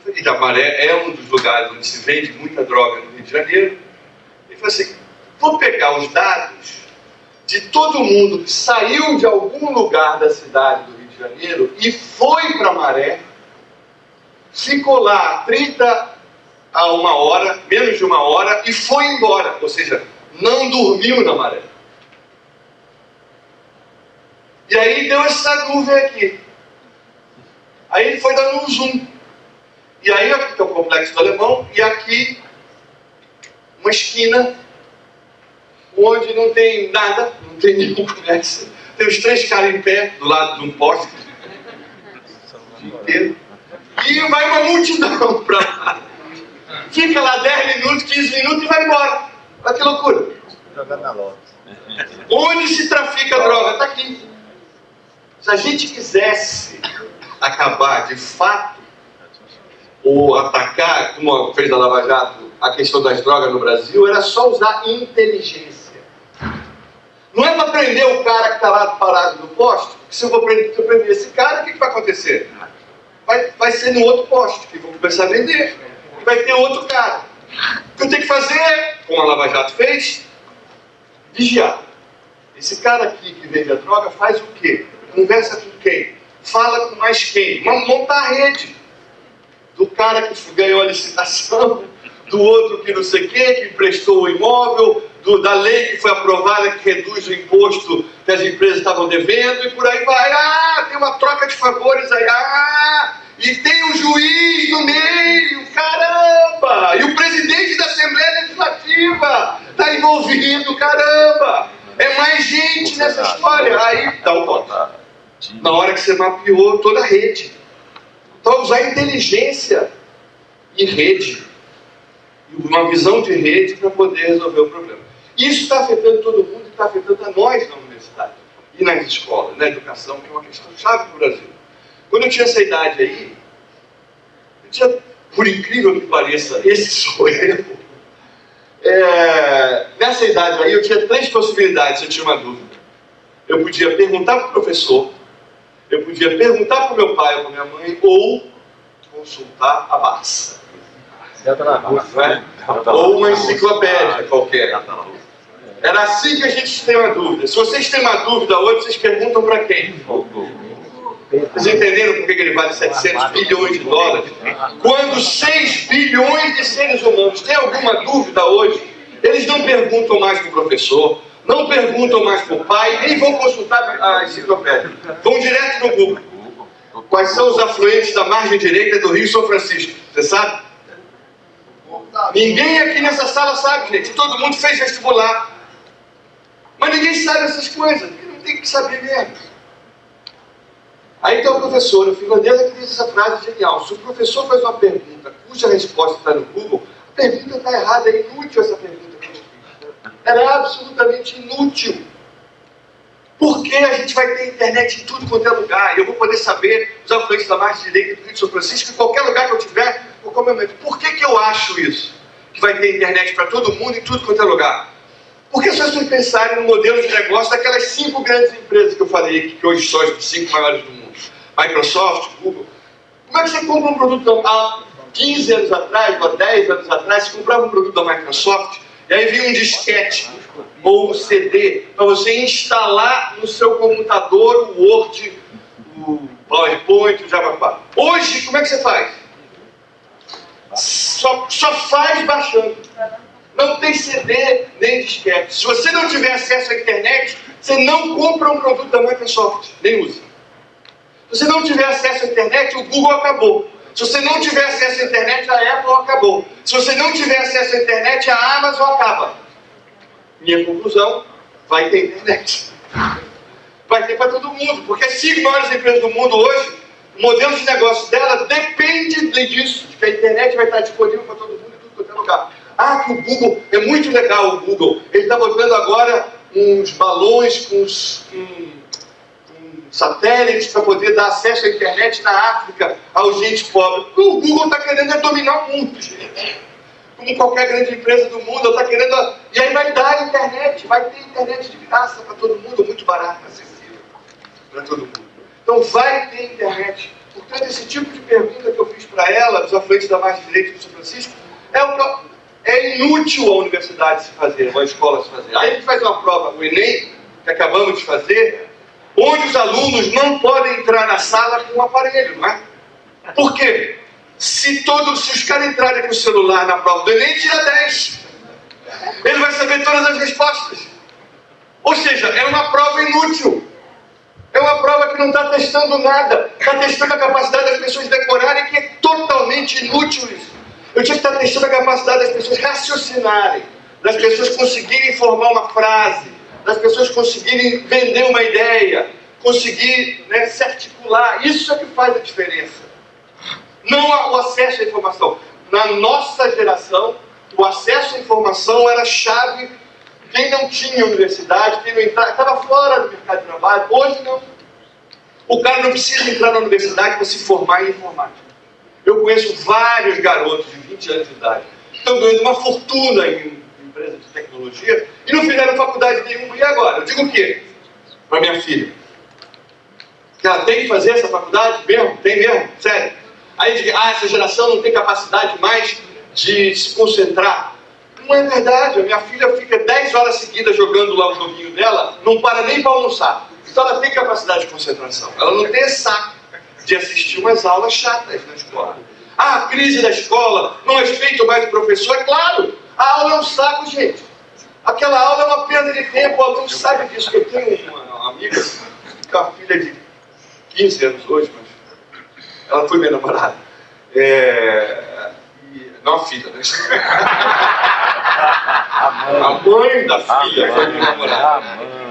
e a Maré é um dos lugares onde se vende muita droga no Rio de Janeiro. Ele falou assim, vou pegar os dados de todo mundo que saiu de algum lugar da cidade do Rio de Janeiro e foi para a Maré, ficou lá 30 a 1 hora, menos de 1 hora, e foi embora, ou seja, não dormiu na Maré. E aí deu essa nuvem aqui. Aí ele foi dando um zoom. E aí aqui está o Complexo do Alemão, e aqui uma esquina onde não tem nada, não tem nenhum comércio. Tem os 3 caras em pé do lado de um poste inteiro. E vai uma multidão para lá. Fica lá 10 minutos, 15 minutos e vai embora. Olha que loucura. Jogando na loja. Onde se trafica droga? Está aqui. Se a gente quisesse acabar de fato ou atacar, como fez a Lava Jato, a questão das drogas no Brasil, era só usar inteligência. Não é para prender o cara que está lá parado no poste, porque se eu vou prender esse cara, o que vai acontecer? Vai ser no outro poste, que vão começar a vender, e vai ter outro cara. O que eu tenho que fazer, como a Lava Jato fez, vigiar. Esse cara aqui que vende a droga faz o quê? Conversa com quem? Fala com mais quem? Montar a rede. Do cara que ganhou a licitação, do outro que não sei o quê, que emprestou o imóvel, da lei que foi aprovada que reduz o imposto que as empresas estavam devendo, e por aí vai. Ah, tem uma troca de favores aí. Ah, e tem um juiz no meio, caramba! E o presidente da Assembleia Legislativa está envolvido, caramba! É mais gente nessa história. Aí dá um ponto. Na hora que você mapeou toda a rede. Então, usar inteligência e rede, e uma visão de rede para poder resolver o problema. Isso está afetando todo mundo e está afetando a nós na universidade e nas escolas, na educação, que é uma questão chave para o Brasil. Quando eu tinha essa idade aí, por incrível que pareça, esse sou eu. Nessa idade aí, eu tinha 3 possibilidades se eu tinha uma dúvida. Eu podia perguntar para o professor, eu podia perguntar para o meu pai ou para minha mãe, ou consultar a Barça. não é? Ou uma enciclopédia qualquer. Era assim que a gente tem uma dúvida. Se vocês têm uma dúvida hoje, vocês perguntam para quem? Vocês entenderam por que ele vale 700 bilhões de dólares? Quando 6 bilhões de seres humanos têm alguma dúvida hoje, eles não perguntam mais para o professor, não perguntam mais para o pai, nem vão consultar a enciclopédia. Vão direto no Google. Quais são os afluentes da margem direita do Rio São Francisco? Você sabe? Ninguém aqui nessa sala sabe, gente. Todo mundo fez vestibular. Mas ninguém sabe essas coisas. Não tem que saber mesmo. Aí tem uma professora finlandesa que diz essa frase genial. Se o professor faz uma pergunta cuja resposta está no Google, a pergunta está errada, é inútil essa pergunta que eu fiz. Ela é absolutamente inútil. Porque a gente vai ter internet em tudo quanto é lugar. E eu vou poder saber os afluentes da margem direita do Rio de São Francisco em qualquer lugar que eu tiver, em qualquer momento. Por que eu acho isso? Que vai ter internet para todo mundo em tudo quanto é lugar? Porque se vocês pensarem no modelo de negócio daquelas 5 grandes empresas que eu falei aqui, que hoje são as 5 maiores do mundo. Microsoft, Google. Como é que você compra um produto há 15 anos atrás, ou há 10 anos atrás, você comprava um produto da Microsoft, e aí vinha um disquete ou um CD para você instalar no seu computador o Word, o PowerPoint, o Java. Hoje, como é que você faz? Só faz baixando. Não tem CD nem disquete. Se você não tiver acesso à internet, você não compra um produto da Microsoft, nem usa. Se você não tiver acesso à internet, o Google acabou. Se você não tiver acesso à internet, a Apple acabou. Se você não tiver acesso à internet, a Amazon acaba. Minha conclusão, vai ter internet. Vai ter para todo mundo, porque as 5 maiores empresas do mundo hoje, o modelo de negócio dela depende disso, de que a internet vai estar disponível para todo mundo em tudo quanto é lugar. Ah, que o Google, é muito legal o Google, ele está botando agora uns balões com satélites para poder dar acesso à internet na África aos gente pobre. O Google está querendo dominar o mundo, gente. Como qualquer grande empresa do mundo, está querendo... E aí vai dar internet, vai ter internet de graça para todo mundo, muito barato, acessível para todo mundo. Então vai ter internet. Portanto, esse tipo de pergunta que eu fiz para ela, dos afluentes da margem direita do São Francisco, é inútil a universidade se fazer, ou a escola se fazer. Aí a gente faz uma prova, o Enem, que acabamos de fazer, onde os alunos não podem entrar na sala com um aparelho, não é? Por quê? Se os caras entrarem com o celular na prova do Enem, tira 10. Ele vai saber todas as respostas. Ou seja, é uma prova inútil. É uma prova que não está testando nada. Está testando a capacidade das pessoas decorarem, que é totalmente inútil isso. Eu tinha que estar testando a capacidade das pessoas raciocinarem, das pessoas conseguirem formar uma frase, das pessoas conseguirem vender uma ideia, conseguir, né, se articular. Isso é que faz a diferença. Não o acesso à informação. Na nossa geração, o acesso à informação era chave. Quem não tinha universidade, quem não estava fora do mercado de trabalho. Hoje não. O cara não precisa entrar na universidade para se formar em informática. Eu conheço vários garotos de 20 anos de idade que estão ganhando uma fortuna em empresas de tecnologia e não fizeram faculdade nenhuma. E agora? Eu digo o quê? Para minha filha. Que ela tem que fazer essa faculdade mesmo? Tem mesmo? Sério? Aí diz, essa geração não tem capacidade mais de se concentrar. Não é verdade. A minha filha fica 10 horas seguidas jogando lá o joguinho dela, não para nem para almoçar. Então ela tem capacidade de concentração. Ela não tem saco de assistir umas aulas chatas na escola. A crise da escola, não respeito mais o professor. É claro, a aula é um saco, gente. Aquela aula é uma perda de tempo, o aluno sabe disso. Eu tenho uma amiga, com a filha de 15 anos hoje, mas ela foi minha namorada. Não a filha, né? A mãe da filha foi minha namorada.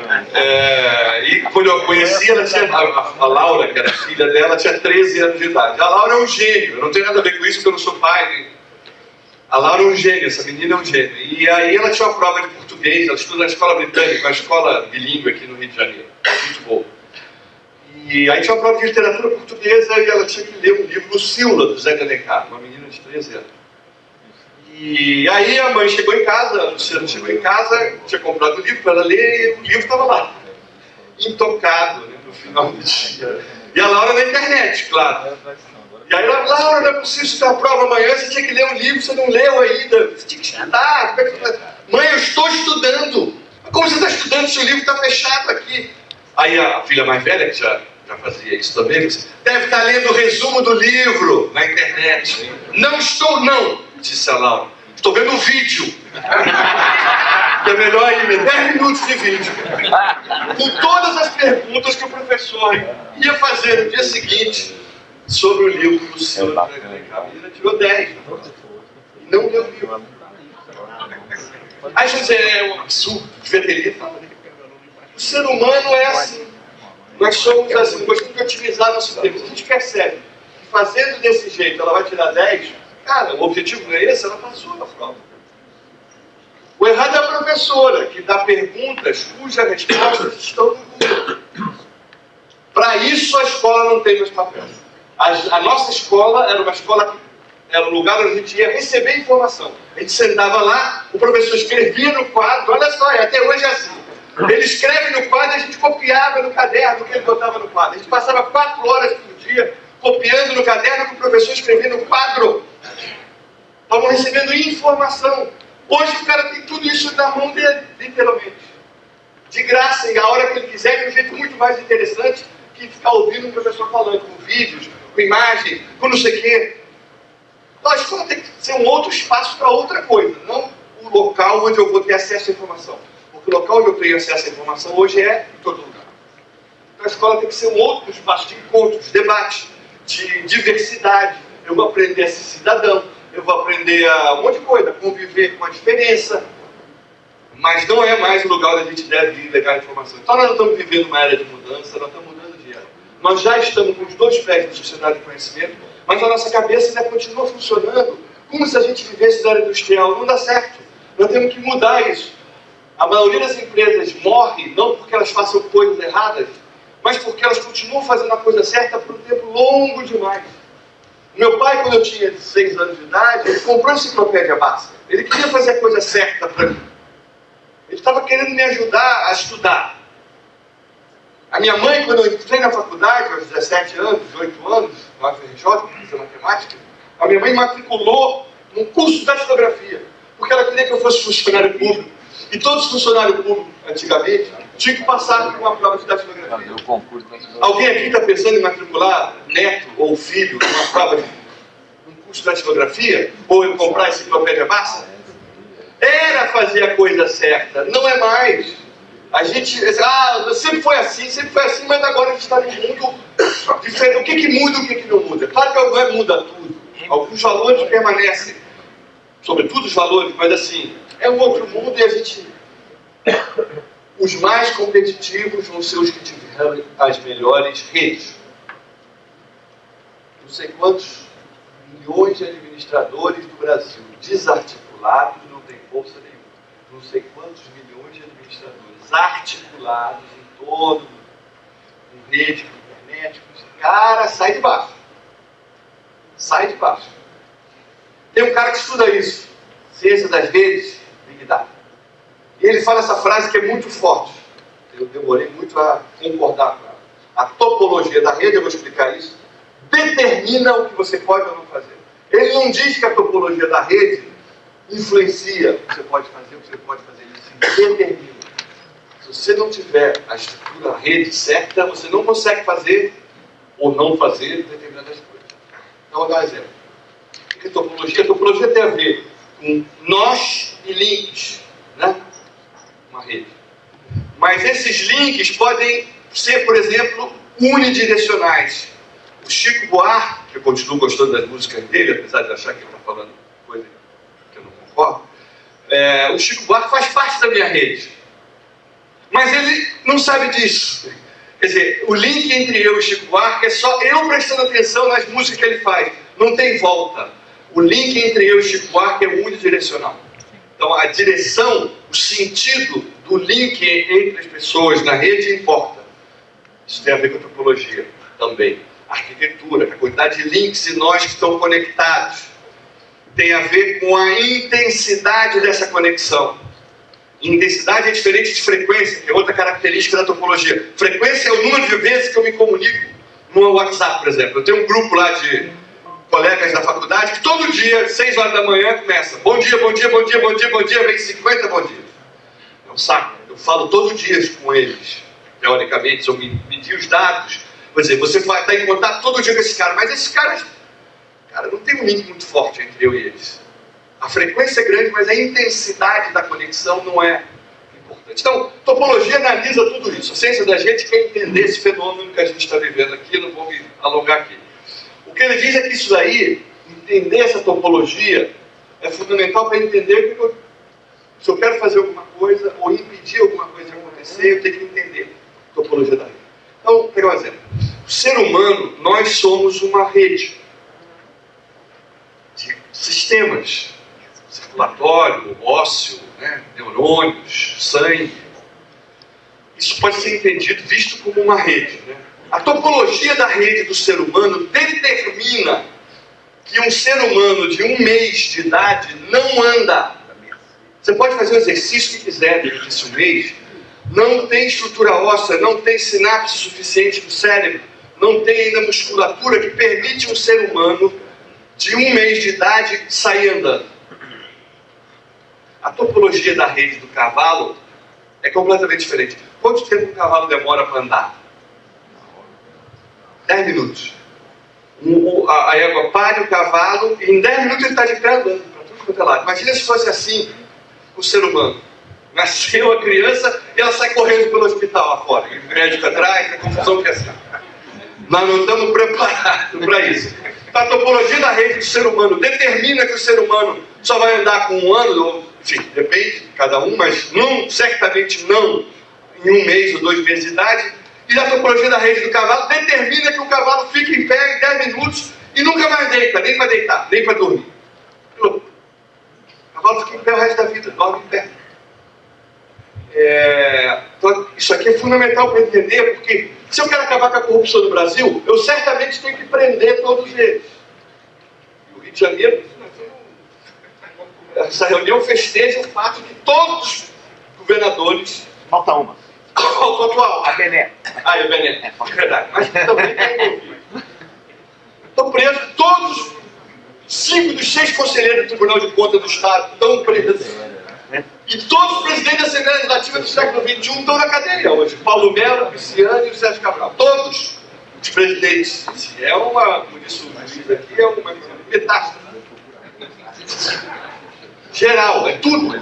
E quando eu a conheci, ela tinha, a Laura, que era filha dela, tinha 13 anos de idade. A Laura é um gênio, eu não tenho nada a ver com isso, porque eu não sou pai. A Laura é um gênio, essa menina é um gênio. E aí ela tinha uma prova de português, ela estuda na escola britânica, uma escola bilíngue aqui no Rio de Janeiro, muito boa. E aí tinha uma prova de literatura portuguesa e ela tinha que ler um livro, Lucila, do Zé de Alencar, uma menina de 13 anos. E aí a mãe chegou em casa, a Luciana chegou em casa, tinha comprado o livro para ela ler e o livro estava lá, intocado, né, no final do dia. E a Laura na internet, claro. E aí, Laura, não é possível você ter a prova amanhã, você tinha que ler um livro, você não leu ainda, você tinha que estudar. Como é que você... Mãe, eu estou estudando. Como você está estudando se o livro está fechado aqui? Aí a filha mais velha, que já fazia isso também, disse, deve estar lendo o resumo do livro na internet. Não estou, não, disse a Laura. Estou vendo o vídeo. Que é melhor ainda, 10 minutos de vídeo. Com todas as perguntas que o professor ia fazer no dia seguinte sobre o livro do Senhor. A menina tirou 10. E não leu o livro. Aí você diz, é um absurdo, devia ter lido. O ser humano é assim. Nós somos assim, gostamos de otimizar nosso tempo. Se a gente percebe que fazendo desse jeito ela vai tirar 10, cara, o objetivo não é esse, ela passou na prova. O errado é a professora, que dá perguntas cujas respostas estão no Google. Para isso a escola não tem mais papel. A nossa escola era uma escola, era um lugar onde a gente ia receber informação. A gente sentava lá, o professor escrevia no quadro, olha só, até hoje é assim. Ele escreve no quadro e a gente copiava no caderno o que ele botava no quadro. A gente passava 4 horas por dia copiando no caderno que o professor escrevia no quadro. Estavam recebendo informação. Hoje o cara tem tudo isso na mão dele, literalmente. De graça, e a hora que ele quiser, de um jeito muito mais interessante que ficar ouvindo um professor falando, com vídeos, com imagem, com não sei o quê. Então a escola tem que ser um outro espaço para outra coisa, não o local onde eu vou ter acesso à informação. Porque o local onde eu tenho acesso à informação hoje é em todo lugar. Então a escola tem que ser um outro espaço de encontros, de debate, de diversidade. Eu vou aprender a ser cidadão, eu vou aprender um monte de coisa, a conviver com a diferença. Mas não é mais o lugar onde a gente deve ir levar informação. Então nós não estamos vivendo uma era de mudança, nós estamos mudando de era. Nós já estamos com os 2 pés na sociedade de conhecimento, mas a nossa cabeça ainda continua funcionando como se a gente vivesse na era industrial. Não dá certo. Nós temos que mudar isso. A maioria das empresas morre não porque elas façam coisas erradas, mas porque elas continuam fazendo a coisa certa por um tempo longo demais. Meu pai, quando eu tinha 6 anos de idade, ele comprou a enciclopédia básica. Ele queria fazer a coisa certa para mim. Ele estava querendo me ajudar a estudar. A minha mãe, quando eu entrei na faculdade, aos 17 anos, 18 anos, na UFRJ, para fazer matemática, a minha mãe matriculou num curso de datilografia, porque ela queria que eu fosse funcionário público. E todos os funcionários públicos, antigamente, tinham que passar por uma prova de datilografia. Alguém aqui está pensando em matricular neto ou filho numa prova de um curso de datilografia? Ou em comprar a enciclopédia básica? Era fazer a coisa certa, não é mais. A gente, sempre foi assim, mas agora a gente está num mundo diferente. O que muda e o que não muda? Claro que alguém muda tudo. Alguns valores permanecem, sobretudo os valores, mas assim, é um outro mundo e a gente... Os mais competitivos vão ser os que tiverem as melhores redes. Não sei quantos milhões de administradores do Brasil desarticulados não têm força nenhuma. Não sei quantos milhões de administradores articulados em todo mundo, com rede, com internet, cara, sai de baixo. Sai de baixo. Tem um cara que estuda isso, ciência das redes, Big Data. E ele fala essa frase que é muito forte. Eu demorei muito a concordar com ela. A topologia da rede, eu vou explicar isso, determina o que você pode ou não fazer. Ele não diz que a topologia da rede influencia o que você pode fazer, o que você pode fazer. Ele se determina. Se você não tiver a estrutura, a rede certa, você não consegue fazer ou não fazer determinadas coisas. Então, vou dar um exemplo. O que é topologia? A topologia tem a ver com nós e links, né? Uma rede. Mas esses links podem ser, por exemplo, unidirecionais. O Chico Buarque, que eu continuo gostando das músicas dele, apesar de achar que ele está falando coisa que eu não concordo, o Chico Buarque faz parte da minha rede. Mas ele não sabe disso. Quer dizer, o link entre eu e o Chico Buarque é só eu prestando atenção nas músicas que ele faz. Não tem volta. O link entre eu e o Chico Buarque é unidirecional. Então, a direção, o sentido do link entre as pessoas na rede importa. Isso tem a ver com a topologia também. A arquitetura, a quantidade de links e nós que estão conectados. Tem a ver com a intensidade dessa conexão. Intensidade é diferente de frequência, que é outra característica da topologia. Frequência é o número de vezes que eu me comunico no WhatsApp, por exemplo. Eu tenho um grupo lá de colegas da faculdade que todo dia, 6 horas da manhã, começa: bom dia, bom dia, bom dia, bom dia, bom dia, vem 50 bom dia. É um saco. Eu falo todo dia com eles, teoricamente, se eu medir os dados. Por exemplo, você vai estar em contato todo dia com esse cara, mas esses caras, cara, não tem um link muito forte entre eu e eles. A frequência é grande, mas a intensidade da conexão não é importante. Então, topologia analisa tudo isso. A ciência da gente quer entender esse fenômeno que a gente está vivendo aqui, não vou me alongar aqui. O que ele diz é que isso daí, entender essa topologia, é fundamental para entender que se eu quero fazer alguma coisa ou impedir alguma coisa de acontecer, eu tenho que entender a topologia da rede. Então, vou pegar um exemplo. O ser humano, nós somos uma rede de sistemas. Circulatório, ósseo, né? Neurônios, sangue. Isso pode ser entendido, visto como uma rede. Né? A topologia da rede do ser humano determina que um ser humano de 1 mês de idade não anda. Você pode fazer o exercício que quiser dentro desse 1 mês. Não tem estrutura óssea, não tem sinapse suficiente no cérebro, não tem ainda musculatura que permite um ser humano de 1 mês de idade sair andando. A topologia da rede do cavalo é completamente diferente. Quanto tempo um cavalo demora para andar? 10 minutos. A égua para o cavalo e em 10 minutos ele está de pé andando para tudo quanto é lado. Imagina se fosse assim com o ser humano. Nasceu a criança e ela sai correndo pelo hospital lá fora. E o médico atrás, a confusão que é assim. Nós não estamos preparados para isso. A topologia da rede do ser humano determina que o ser humano só vai andar com 1 ano, ou, enfim, depende de cada um, mas não, certamente não em 1 mês ou 2 meses de idade. E a topologia da rede do cavalo determina que o cavalo fique em pé em 10 minutos e nunca mais deita, nem para deitar, nem para dormir. O cavalo fica em pé o resto da vida, dorme em pé. Então, isso aqui é fundamental para entender, porque se eu quero acabar com a corrupção no Brasil, eu certamente tenho que prender todos eles. E o Rio de Janeiro, essa reunião festeja o fato de todos os governadores... Falta uma. Faltou atual. A Bené. Ah, é Bené. É verdade. Mas também está envolvido. Estão presos todos 5 dos 6 conselheiros do Tribunal de Contas do Estado estão presos. E todos os presidentes da Assembleia Legislativa do século XXI estão na cadeia hoje. Paulo Melo, Pisciani e o Sérgio Cabral. Todos os presidentes. É uma, por isso o juiz aqui é uma metáfora. Geral, é tudo.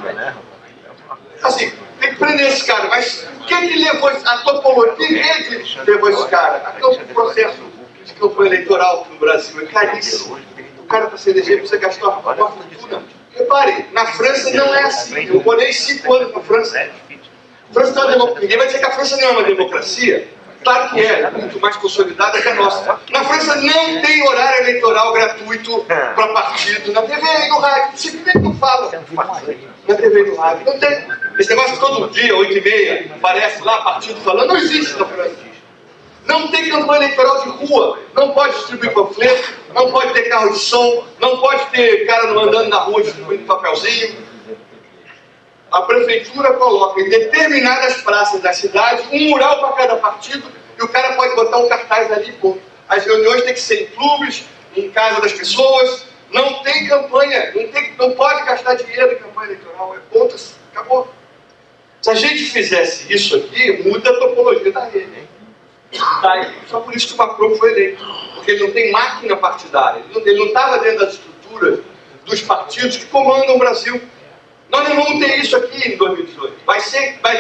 Assim, tem que prender esse cara, mas o que levou a topologia? Que rede levou esse cara? Até o processo de campanha eleitoral no Brasil é caríssimo. O cara para se eleger precisa gastar uma fortuna. Reparem, na França não é assim. Eu morei 5 anos na França. A França não é uma democracia. Ninguém vai dizer que a França não é uma democracia. Claro que é muito mais consolidada que a nossa. Na França não tem horário eleitoral gratuito para partido, na TV e no rádio. Simplesmente não fala. Na TV e no rádio. Não tem. Esse negócio todo dia, 8h30, aparece lá partido falando, não existe na França. Não tem campanha eleitoral de rua, não pode distribuir panfleto, não pode ter carro de som, não pode ter cara andando na rua distribuindo papelzinho. A prefeitura coloca em determinadas praças da cidade um mural para cada partido e o cara pode botar um cartaz ali. Pô. As reuniões têm que ser em clubes, em casa das pessoas. Não tem campanha, não pode gastar dinheiro em campanha eleitoral. É ponto, acabou. Se a gente fizesse isso aqui, muda a topologia da rede. Só por isso que o Macron foi eleito. Porque ele não tem máquina partidária. Ele não estava dentro das estruturas dos partidos que comandam o Brasil. Nós não vamos ter isso aqui em 2018. Vai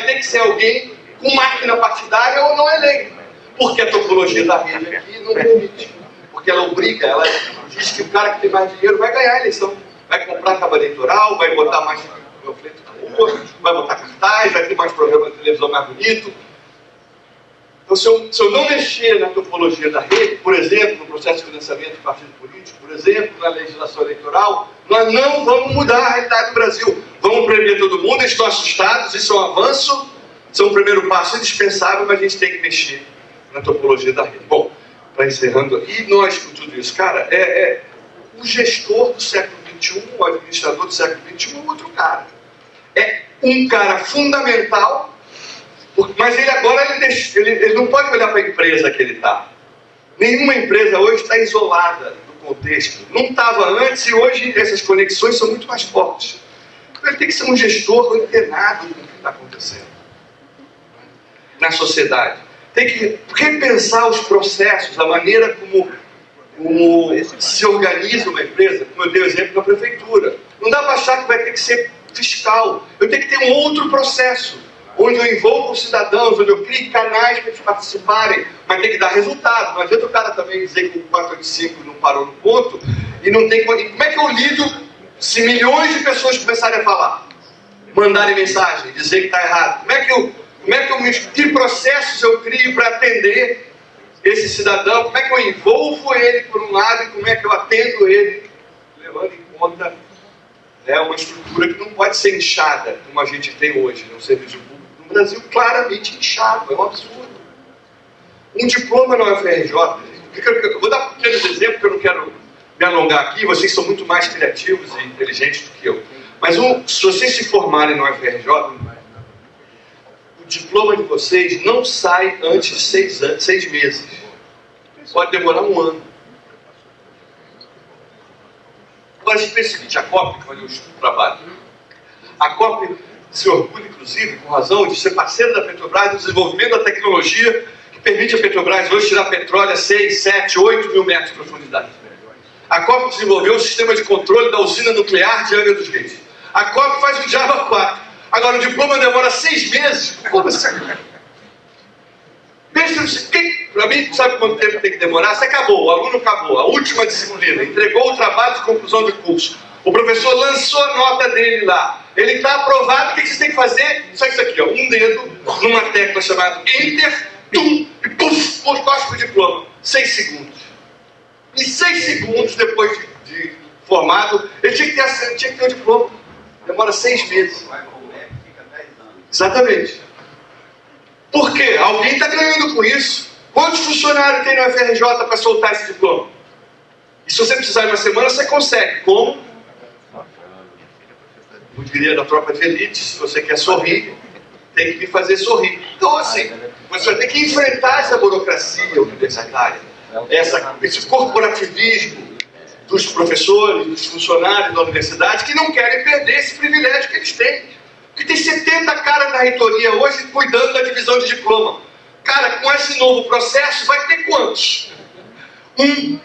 ter que ser alguém com máquina partidária ou não eleito. Porque a topologia da rede aqui não permite. Porque ela obriga, ela diz que o cara que tem mais dinheiro vai ganhar a eleição. Vai comprar cabo eleitoral, vai botar mais panfleto na rua, vai botar cartaz, vai ter mais programa de televisão mais bonito. Então, se eu não mexer na topologia da rede, por exemplo, no processo de financiamento de partido político, por exemplo, na legislação eleitoral, nós não vamos mudar a realidade do Brasil. Vamos prender todo mundo, eles estão assustados, isso é um avanço, isso é um primeiro passo indispensável, mas a gente tem que mexer na topologia da rede. Bom, para encerrando aqui, nós com tudo isso, cara, o gestor do século XXI, o administrador do século XXI é um outro cara. É um cara fundamental, mas ele agora ele não pode olhar para a empresa que ele está. Nenhuma empresa hoje está isolada do contexto. Não estava antes e hoje essas conexões são muito mais fortes. Então ele tem que ser um gestor antenado com o que está acontecendo na sociedade. Tem que repensar os processos, a maneira como se organiza uma empresa, como eu dei o exemplo da prefeitura. Não dá para achar que vai ter que ser fiscal. Eu tenho que ter um outro processo, onde eu envolvo os cidadãos, onde eu crie canais para eles participarem, mas tem que dar resultado. Não adianta o cara também dizer que o 485 não parou no ponto e não tem... Como é que eu lido se milhões de pessoas começarem a falar? Mandarem mensagem, dizer que está errado. Que processos eu crio para atender esse cidadão? Como é que eu envolvo ele por um lado e como é que eu atendo ele, levando em conta uma estrutura que não pode ser inchada, como a gente tem hoje no serviço público no Brasil, claramente inchado, é um absurdo. Um diploma na UFRJ, eu vou dar um pequeno exemplo, porque eu não quero me alongar aqui, vocês são muito mais criativos e inteligentes do que eu. Mas se vocês se formarem na UFRJ, o diploma de vocês não sai antes de 6 meses. Pode demorar 1 ano. Agora, a gente pensa o seguinte, a COP, onde eu trabalho, a COP se orgulha, inclusive, com razão, de ser parceira da Petrobras no desenvolvimento da tecnologia que permite a Petrobras hoje tirar petróleo a 6, 7, 8 mil metros de profundidade. A COP desenvolveu o sistema de controle da usina nuclear de Angra dos Reis. A COP faz o Java 4. Agora, o diploma demora 6 meses. Como assim? Para mim, sabe quanto tempo tem que demorar? Você acabou, o aluno acabou, a última disciplina, entregou o trabalho de conclusão de curso. O professor lançou a nota dele lá. Ele está aprovado, o que você tem que fazer? Só isso aqui, ó, um dedo numa tecla chamada Enter, tum, e puf, cospe o diploma. 6 segundos. Em 6 segundos, depois de formado, ele tinha que ter o diploma. Demora 6 meses. Exatamente. Por quê? Alguém está ganhando com isso. Quantos funcionários tem no UFRJ para soltar esse diploma? E se você precisar de uma semana, você consegue. Como? Eu diria da tropa de elite, se você quer sorrir, tem que me fazer sorrir. Então, assim, você vai ter que enfrentar essa burocracia universitária, esse corporativismo dos professores, dos funcionários da universidade, que não querem perder esse privilégio que eles têm. Porque tem 70 caras na reitoria hoje cuidando da divisão de diploma. Cara, com esse novo processo, vai ter quantos? 1,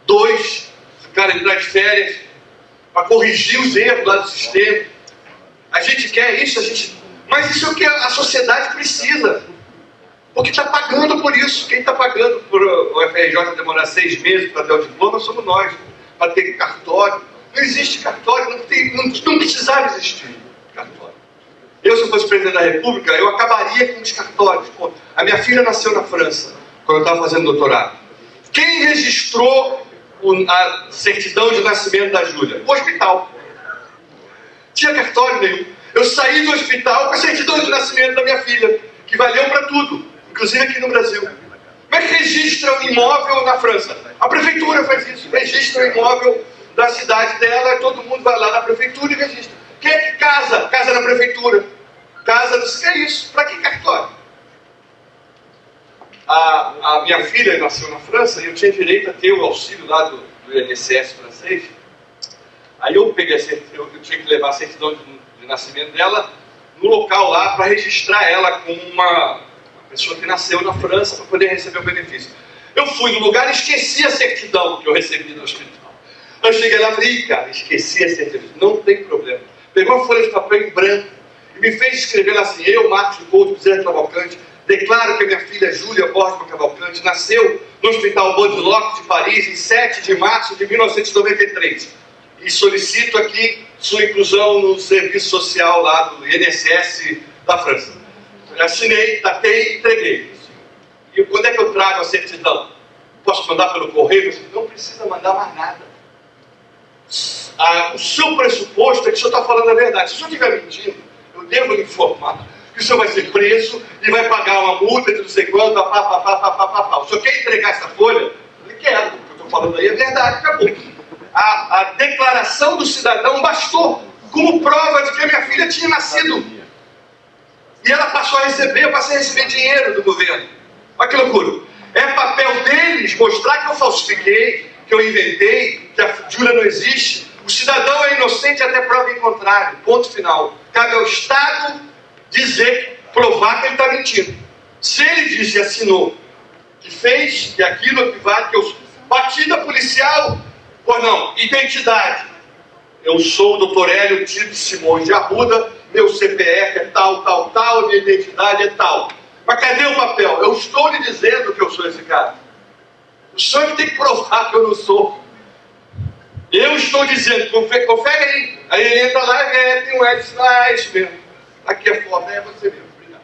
2, se o cara entrar de férias, para corrigir os erros lá do sistema. A gente quer isso, mas isso é o que a sociedade precisa. Porque está pagando por isso. Quem está pagando por o UFRJ demorar 6 meses para ter o diploma somos nós. Para ter cartório. Não existe cartório, não precisava existir cartório. Eu, se eu fosse presidente da República, eu acabaria com os cartórios. Pô, a minha filha nasceu na França, quando eu estava fazendo doutorado. Quem registrou a certidão de nascimento da Júlia? O hospital. Tinha cartório nenhum. Eu saí do hospital com a certidão de nascimento da minha filha, que valeu para tudo, inclusive aqui no Brasil. Como é que registra um imóvel na França? A prefeitura faz isso, registra o imóvel da cidade dela, todo mundo vai lá na prefeitura e registra. Quem é que casa? Casa na prefeitura. Casa, não sei o que é isso. Para que cartório? A minha filha nasceu na França e eu tinha direito a ter o auxílio lá do INSS francês. Aí eu peguei eu tinha que levar a certidão de nascimento dela no local lá para registrar ela como uma pessoa que nasceu na França para poder receber o benefício. Eu fui no lugar e esqueci a certidão que eu recebi do hospital. Eu cheguei lá e falei, cara, esqueci a certidão. Não tem problema. Pegou uma folha de papel em branco e me fez escrever lá assim, eu, Marcos Couto Bezerra Cavalcante, declaro que a minha filha Júlia Borges Cavalcante nasceu no Hospital Baudeloque de Paris em 7 de março de 1993. E solicito aqui sua inclusão no serviço social lá do INSS da França. Eu assinei, datei e entreguei. E quando é que eu trago a certidão? Posso mandar pelo correio? Não precisa mandar mais nada. O seu pressuposto é que o senhor está falando a verdade. Se o senhor estiver mentindo, eu devo lhe informar que o senhor vai ser preso e vai pagar uma multa de não sei quanto, O senhor quer entregar essa folha? Eu quero. O que eu estou falando aí é verdade, acabou. A declaração do cidadão bastou como prova de que a minha filha tinha nascido. E ela passou a receber, eu passei a receber dinheiro do governo. Olha que loucura. É papel de mostrar que eu falsifiquei, que eu inventei, que a Júlia não existe, o cidadão é inocente até prova em contrário. Ponto final. Cabe ao Estado dizer, provar que ele está mentindo. Se ele disse e assinou que fez, que aquilo equivale, que eu... Batida policial, pois não, identidade. Eu sou o doutor Hélio Tito Simões de Arruda, meu CPF é tal, tal, tal, minha identidade é tal. Mas cadê o papel? Eu estou lhe dizendo que eu sou esse cara. O senhor que tem que provar que eu não sou. Eu estou dizendo, confere aí. Aí ele entra lá e vê, tem um Edson, é isso mesmo. Aqui é foto, é você mesmo. Obrigado.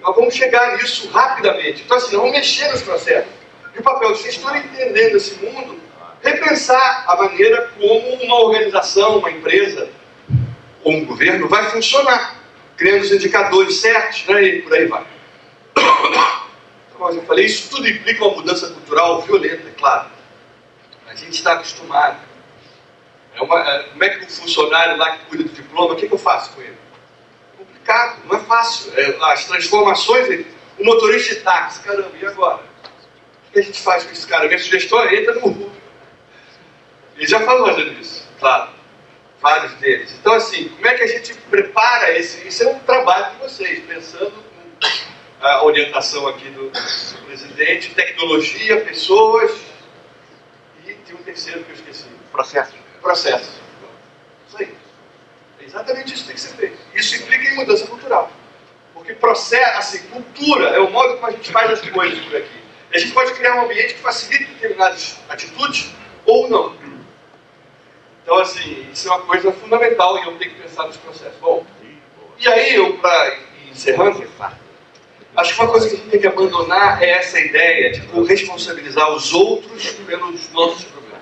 Nós vamos chegar nisso rapidamente. Então assim, nós vamos mexer nos processos. E o papel, vocês estão entendendo esse mundo, repensar a maneira como uma organização, uma empresa ou um governo vai funcionar, criando os indicadores certos, né, e por aí vai. Como eu falei, isso tudo implica uma mudança cultural violenta, é claro. A gente está acostumado. Como é que o funcionário lá que cuida do diploma, o que eu faço com ele? É complicado, não é fácil. As transformações, o motorista de táxi, caramba, e agora? O que a gente faz com esse cara? Minha sugestão é entra no Uber. Ele já falou fazendo isso, claro. Vários deles. Então, assim, como é que a gente prepara esse... Isso é um trabalho de vocês, pensando na orientação aqui do presidente, tecnologia, pessoas e tem um terceiro que eu esqueci. Processo. Processo. Isso aí. É exatamente isso que tem que ser feito. Isso implica em mudança cultural. Porque processo, assim, cultura é o modo como a gente faz as coisas por aqui. A gente pode criar um ambiente que facilite determinadas atitudes ou não. Então, assim, isso é uma coisa fundamental e eu tenho que pensar nos processos. Bom, e aí, para encerrando, acho que uma coisa que a gente tem que abandonar é essa ideia de corresponsabilizar os outros pelos nossos problemas.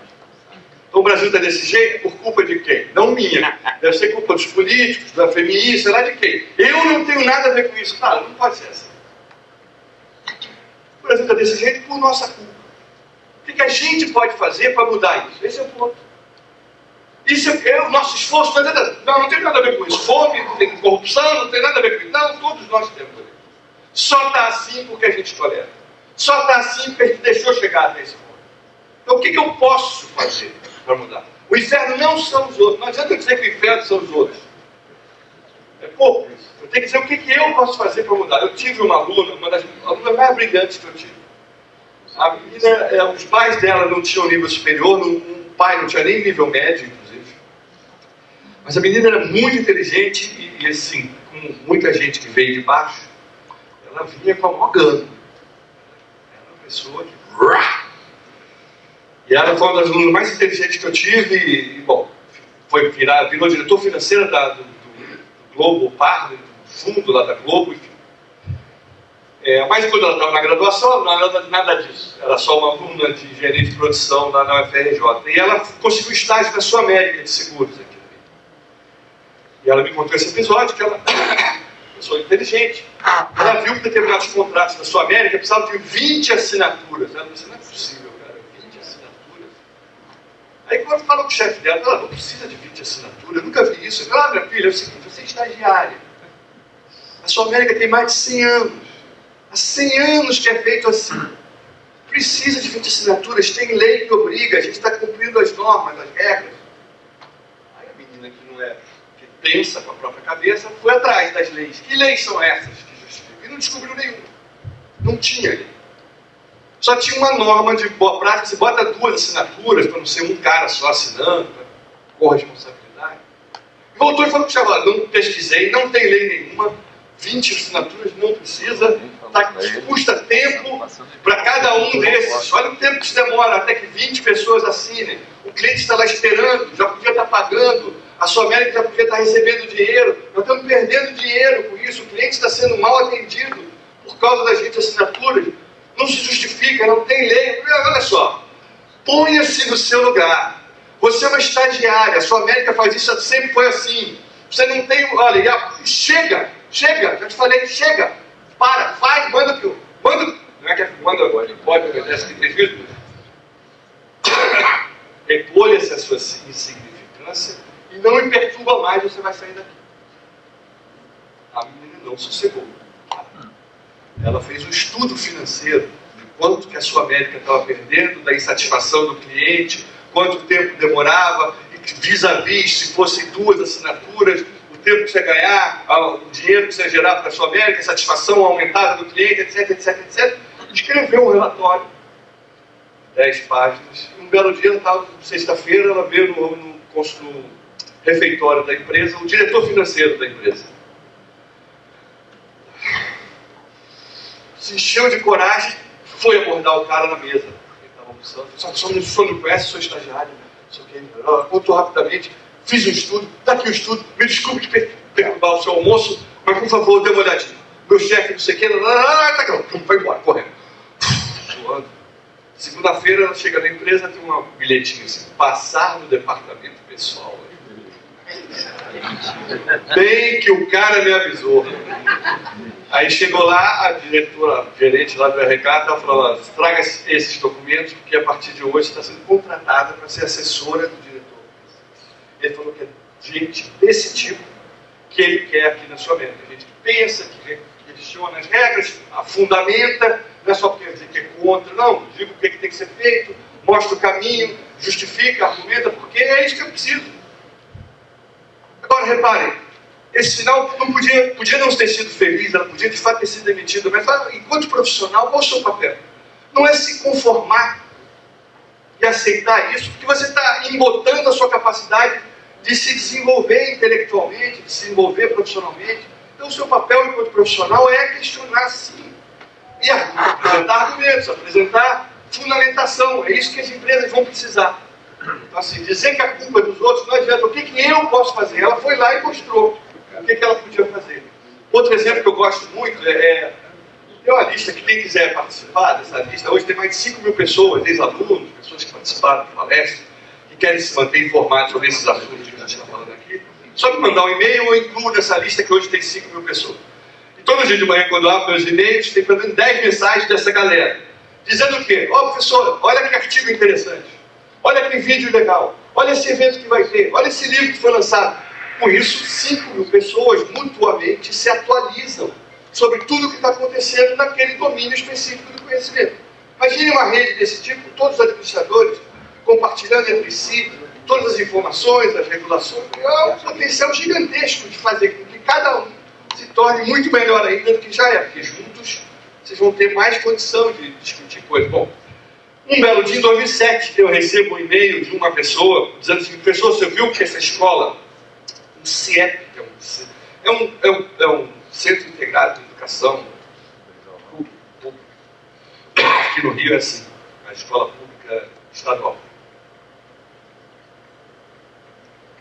Então, o Brasil está desse jeito por culpa de quem? Não minha. Deve ser culpa dos políticos, da FMI, sei lá de quem. Eu não tenho nada a ver com isso. Claro, não pode ser assim. O Brasil está desse jeito por nossa culpa. O que a gente pode fazer para mudar isso? Esse é o ponto. Isso é o nosso esforço. Não tem nada a ver com isso. Fome, não tem corrupção, não tem nada a ver com isso. Não, todos nós temos a ver. Só está assim porque a gente tolera. Só está assim porque a gente deixou chegar até esse ponto. Então o que eu posso fazer para mudar? O inferno não são os outros. Não adianta dizer que o inferno são os outros. É pouco isso. Eu tenho que dizer o que eu posso fazer para mudar. Eu tive uma aluna, uma das alunas mais brilhantes que eu tive. A menina, os pais dela não tinham nível superior, um pai não tinha nem nível médio, inclusive. Mas a menina era muito inteligente e assim, com muita gente que veio de baixo, ela vinha com a maior gana. Era uma pessoa que... E ela foi uma das alunas mais inteligentes que eu tive e bom, virou diretor financeira do Globo Partner, do fundo lá da Globo, enfim. Mas quando ela estava na graduação, não era nada disso. Era só uma aluna de engenharia de produção na UFRJ. E ela conseguiu estágio na Sul América de Seguros aqui. E ela me contou esse episódio que ela, pessoa inteligente, ela viu que determinados contratos da Sul América precisavam de 20 assinaturas. Ela disse, não é possível, cara, 20 assinaturas. Aí quando falou com o chefe dela, ela não precisa de 20 assinaturas, eu nunca vi isso. Ela, minha filha, é o seguinte, você é estagiária. A Sul América tem mais de 100 anos. Há 100 anos que é feito assim. Precisa de 20 assinaturas, tem lei que obriga, a gente está cumprindo as normas, as regras. Aí a menina que pensa com a própria cabeça, foi atrás das leis. Que leis são essas que justificam? E não descobriu nenhuma. Não tinha lei. Só tinha uma norma de boa prática, você bota 2 assinaturas para não ser um cara só assinando, com responsabilidade. E voltou e falou para o chefe, não pesquisei, não tem lei nenhuma, 20 assinaturas não precisa, custa tempo para cada um desses. Olha o tempo que isso demora até que 20 pessoas assinem. O cliente está lá esperando, já podia estar pagando, a Sul América já podia estar recebendo dinheiro. Nós estamos perdendo dinheiro com isso. O cliente está sendo mal atendido por causa das 20 assinaturas. Não se justifica, não tem lei. Olha só, ponha-se no seu lugar. Você é uma estagiária, a Sul América faz isso, sempre foi assim. Você não tem... Olha, chega, já te falei, chega. Para, vai, manda que eu... Manda... Não é que manda agora, pode, obedece, tem prejuízo. Recolha-se a sua insignificância e não me perturba mais, você vai sair daqui. A menina não sossegou. Ela fez um estudo financeiro quanto que a sua médica estava perdendo, da insatisfação do cliente, quanto tempo demorava, e que vis-a-vis, se fossem 2 assinaturas, o tempo que você ganhar, o dinheiro que você gerar para a sua médica, a satisfação aumentada do cliente, etc, etc, etc. Escreveu um relatório, 10 páginas. Um belo dia, sexta-feira, ela veio no refeitório da empresa, o diretor financeiro da empresa. Se encheu de coragem, foi abordar o cara na mesa. Ele estava almoçando. O senhor não conhece, sou estagiário. Contou rapidamente, fiz um estudo, está aqui o estudo, me desculpe de perturbar o seu almoço, mas por favor, dê uma olhadinha. Meu chefe, não sei o que, vai embora, correndo. Suando. Segunda-feira, ela chega na empresa, tem um bilhetinho assim, passar no departamento pessoal. Bem que o cara me avisou. Aí chegou lá, a diretora, a gerente lá do RH, estava falando, traga esses documentos, porque a partir de hoje está sendo contratada para ser assessora do diretor. Ele falou que é gente desse tipo que ele quer aqui na sua mente. A gente pensa, que questiona as regras, a fundamenta, não é só porque dizer que é contra, não, diga o que tem que ser feito, mostra o caminho, justifica, argumenta, porque é isso que eu preciso. Agora, reparem, esse final não podia não ter sido feliz, ela podia de fato ter sido demitida, mas enquanto profissional, qual é o seu papel? Não é se conformar e aceitar isso, porque você está embotando a sua capacidade de se desenvolver intelectualmente, de se desenvolver profissionalmente. Então, o seu papel enquanto profissional é questionar, sim, e apresentar argumentos, apresentar fundamentação. É isso que as empresas vão precisar. Então, assim, dizer que a culpa é dos outros não adianta. O que eu posso fazer? Ela foi lá e mostrou o que ela podia fazer. Outro exemplo que eu gosto muito tem uma lista que quem quiser participar dessa lista, hoje tem mais de 5 mil pessoas, ex-alunos, pessoas que participaram de palestras, que querem se manter informados sobre esses assuntos que a gente está falando aqui. Só me mandar um e-mail, eu incluo nessa lista que hoje tem 5 mil pessoas. E todo dia de manhã, quando eu abro meus e-mails, tem pelo menos 10 mensagens dessa galera. Dizendo o quê? Professor, olha que artigo interessante. Olha que vídeo legal. Olha esse evento que vai ter. Olha esse livro que foi lançado. Com isso, 5 mil pessoas mutuamente se atualizam sobre tudo o que está acontecendo naquele domínio específico do conhecimento. Imagine uma rede desse tipo, todos os administradores compartilhando entre si todas as informações, as regulações. É um potencial gigantesco de fazer com que cada um se torne muito melhor ainda do que já é, porque juntos vocês vão ter mais condição de discutir coisas. Bom, um belo dia, em 2007, eu recebo um e-mail de uma pessoa dizendo assim: professor, você viu que essa escola, o CIEP, é um Centro Integrado de Educação Pública, aqui no Rio é assim, a escola pública estadual.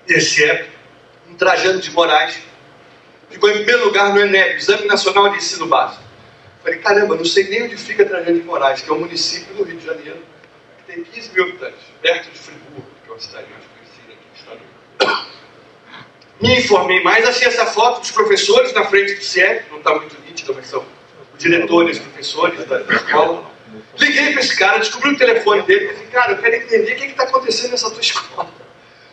E esse CIEP, um Trajano de Moraes, ficou em primeiro lugar no ENEB, Exame Nacional de Ensino Básico. Falei, caramba, não sei nem onde fica Trajano de Moraes, que é um município do Rio de Janeiro, que tem 15 mil habitantes, perto de Friburgo, que é uma cidade mais conhecida aqui no estado. Me informei mais, achei essa foto dos professores na frente do CIEP, não está muito nítida, mas são os diretores, professores da escola. Liguei para esse cara, descobri o telefone dele, falei, cara, eu quero entender o que está acontecendo nessa tua escola.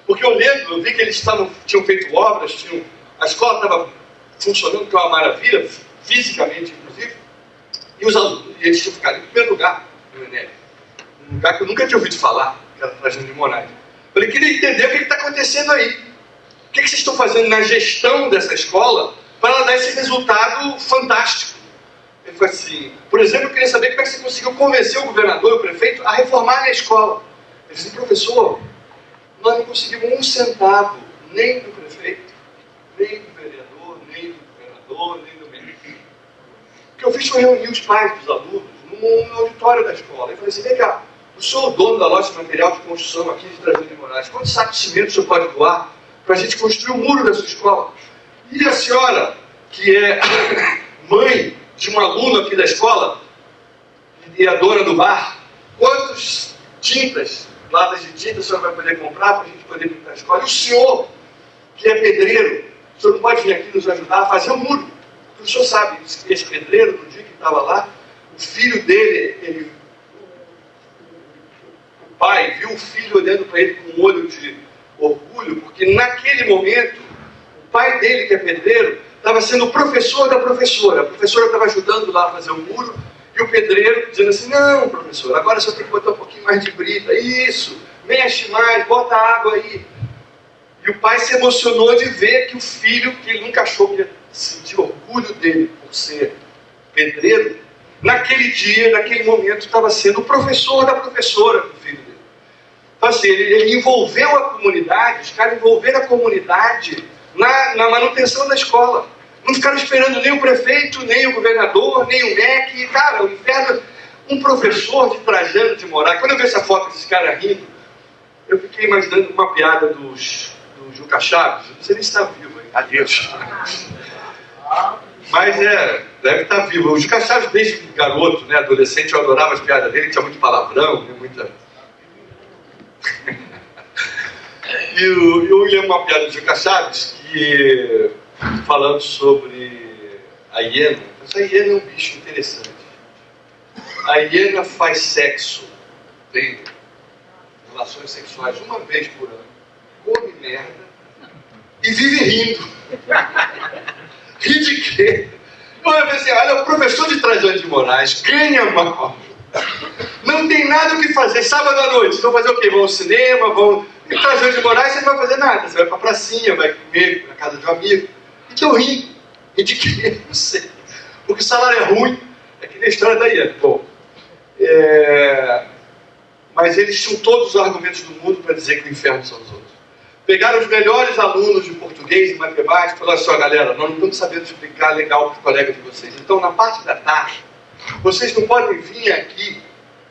Porque eu lembro, eu vi que eles tinham feito obras, a escola estava funcionando, que é uma maravilha, fisicamente, inclusive, e os alunos, eles tinham ficado em primeiro lugar no ENEB. Um lugar que eu nunca tinha ouvido falar, que era Trajano de Moraes. Falei, queria entender o que está acontecendo aí. O que vocês estão fazendo na gestão dessa escola para ela dar esse resultado fantástico? Ele falou assim, por exemplo, eu queria saber como é que você conseguiu convencer o governador e o prefeito a reformar a escola. Ele disse, professor, nós não conseguimos um centavo, nem do prefeito, nem do vereador, nem do governador, nem do médico. O que eu fiz foi reunir os pais dos alunos no auditório da escola. Eu falei assim, vem cá, o senhor é o dono da loja de material de construção aqui de Trajano de Moraes, quantos sacos de cimento o senhor pode doar para a gente construir o muro da sua escola? E a senhora, que é mãe de um aluno aqui da escola e a dona do bar, quantas tintas, latas de tinta a senhora vai poder comprar para a gente poder pintar a escola? E o senhor, que é pedreiro, o senhor não pode vir aqui nos ajudar a fazer o muro? Porque o senhor sabe, esse pedreiro, no dia que estava lá, o filho dele, o pai viu o filho olhando para ele com um olho de orgulho, porque naquele momento, o pai dele, que é pedreiro, estava sendo o professor da professora. A professora estava ajudando lá a fazer o muro, E o pedreiro dizendo assim, não, professor, agora só tem que botar um pouquinho mais de brita. Isso, mexe mais, bota água aí. E o pai se emocionou de ver que o filho, que ele nunca achou que ia sentir orgulho dele por ser pedreiro, naquele dia, naquele momento, estava sendo o professor da professora do filho dele. Então assim, ele envolveu a comunidade, os caras envolveram a comunidade na manutenção da escola. Não ficaram esperando nem o prefeito, nem o governador, nem o MEC. E, cara, o inferno, um professor de Trajano de Moraes. Quando eu vi essa foto desse cara rindo, eu fiquei imaginando uma piada do Juca Chaves. Não sei nem se está vivo aí. Adeus. Mas deve estar vivo. O Juca Chaves, desde garoto, né, adolescente, eu adorava as piadas dele, tinha muito palavrão, né, muita... E eu lembro uma piada do Juca Chaves, que, falando sobre a hiena. Essa hiena é um bicho interessante. A hiena faz sexo, tem relações sexuais uma vez por ano, come merda e vive rindo. Ri de quê? Eu pensei, olha, o professor de Trajano de Moraes ganha mal. Não tem nada o que fazer. Sábado à noite, vocês vão fazer o quê? Vão ao cinema, vão... Em Trajano de Moraes você não vai fazer nada. Você vai pra pracinha, vai comer na casa de um amigo. Então ri. Ri de quê? Não sei. Porque o salário é ruim. É que nem a história da hiena. Bom, mas eles tinham todos os argumentos do mundo para dizer que o inferno são os outros. Pegaram os melhores alunos de português e matemática e falaram assim, ó, galera, nós não estamos sabendo explicar legal para os colegas de vocês. Então, na parte da tarde, vocês não podem vir aqui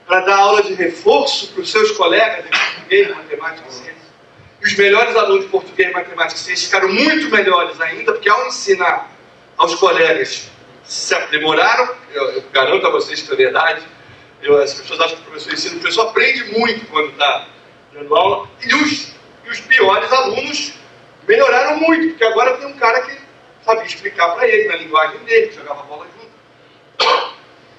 para dar aula de reforço para os seus colegas de português, matemática e ciência. E os melhores alunos de português, matemática e ciência ficaram muito melhores ainda, porque ao ensinar aos colegas, se aprimoraram. Eu garanto a vocês que é verdade. As pessoas acham que o professor ensina, o professor aprende muito quando está dando aula. E os piores alunos melhoraram muito, porque agora tem um cara que sabia explicar para eles, na linguagem dele, que jogava bola junto.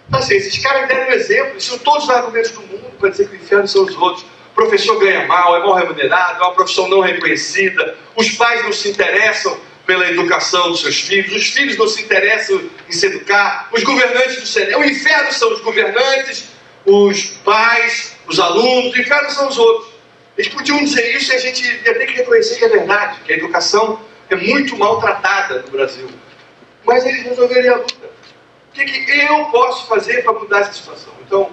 Então, assim, esses caras deram exemplo, eles tinham todos os argumentos do mundo para dizer que o inferno são os outros. O professor ganha mal, é mal remunerado, é uma profissão não reconhecida, os pais não se interessam pela educação dos seus filhos, os filhos não se interessam em se educar, os governantes do CNE, o inferno são os governantes, os pais, os alunos, o inferno são os outros. Eles podiam dizer isso e a gente ia ter que reconhecer que é verdade, que a educação é muito maltratada no Brasil. Mas eles resolveram a luta. O que eu posso fazer para mudar essa situação? Então,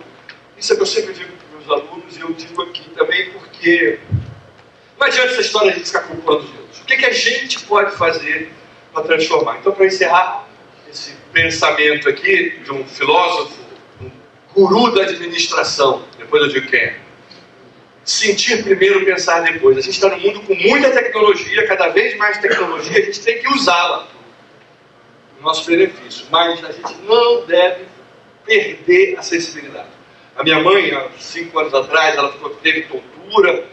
isso é o que eu sempre digo para os meus alunos e eu digo aqui também porque não adianta essa história de a gente ficar culpando os outros. O que a gente pode fazer para transformar? Então, para encerrar esse pensamento aqui de um filósofo, um guru da administração, depois eu digo quem é. Sentir primeiro, pensar depois. A gente está num mundo com muita tecnologia, cada vez mais tecnologia, a gente tem que usá-la no nosso benefício. Mas a gente não deve perder a sensibilidade. A minha mãe, há 5 anos atrás, ela teve tontura,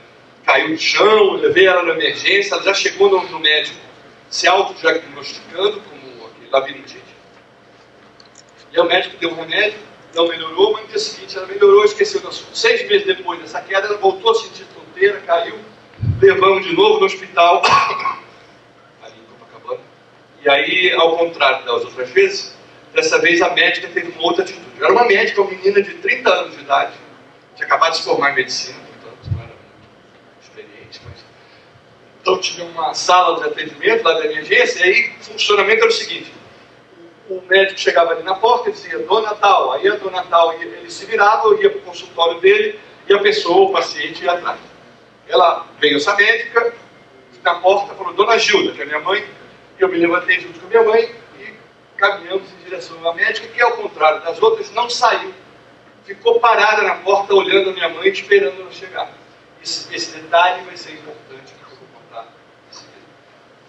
caiu no chão, eu levei ela na emergência, ela já chegou no médico se autodiagnosticando como labirintite. E o médico deu um remédio, não melhorou, mas no dia seguinte ela melhorou, esqueceu do assunto. 6 meses depois dessa queda, ela voltou a sentir tonteira, caiu, levamos de novo no hospital, ali em Copacabana. E aí, ao contrário das outras vezes, dessa vez a médica teve uma outra atitude. Era uma médica, uma menina de 30 anos de idade, tinha acabado de se formar em medicina, portanto não era muito experiente, mas... Então tinha uma sala de atendimento lá da emergência, e aí o funcionamento era o seguinte: o médico chegava ali na porta e dizia, Dona Tal, aí a Dona Tal, ele se virava, ia para o consultório dele, e a pessoa, o paciente, ia atrás. Ela veio essa médica, na porta, falou, Dona Gilda, que é minha mãe, e eu me levantei junto com a minha mãe, e caminhamos em direção à médica, que ao contrário das outras, não saiu. Ficou parada na porta, olhando a minha mãe, esperando ela chegar. Esse detalhe vai ser importante que eu vou contar em seguida.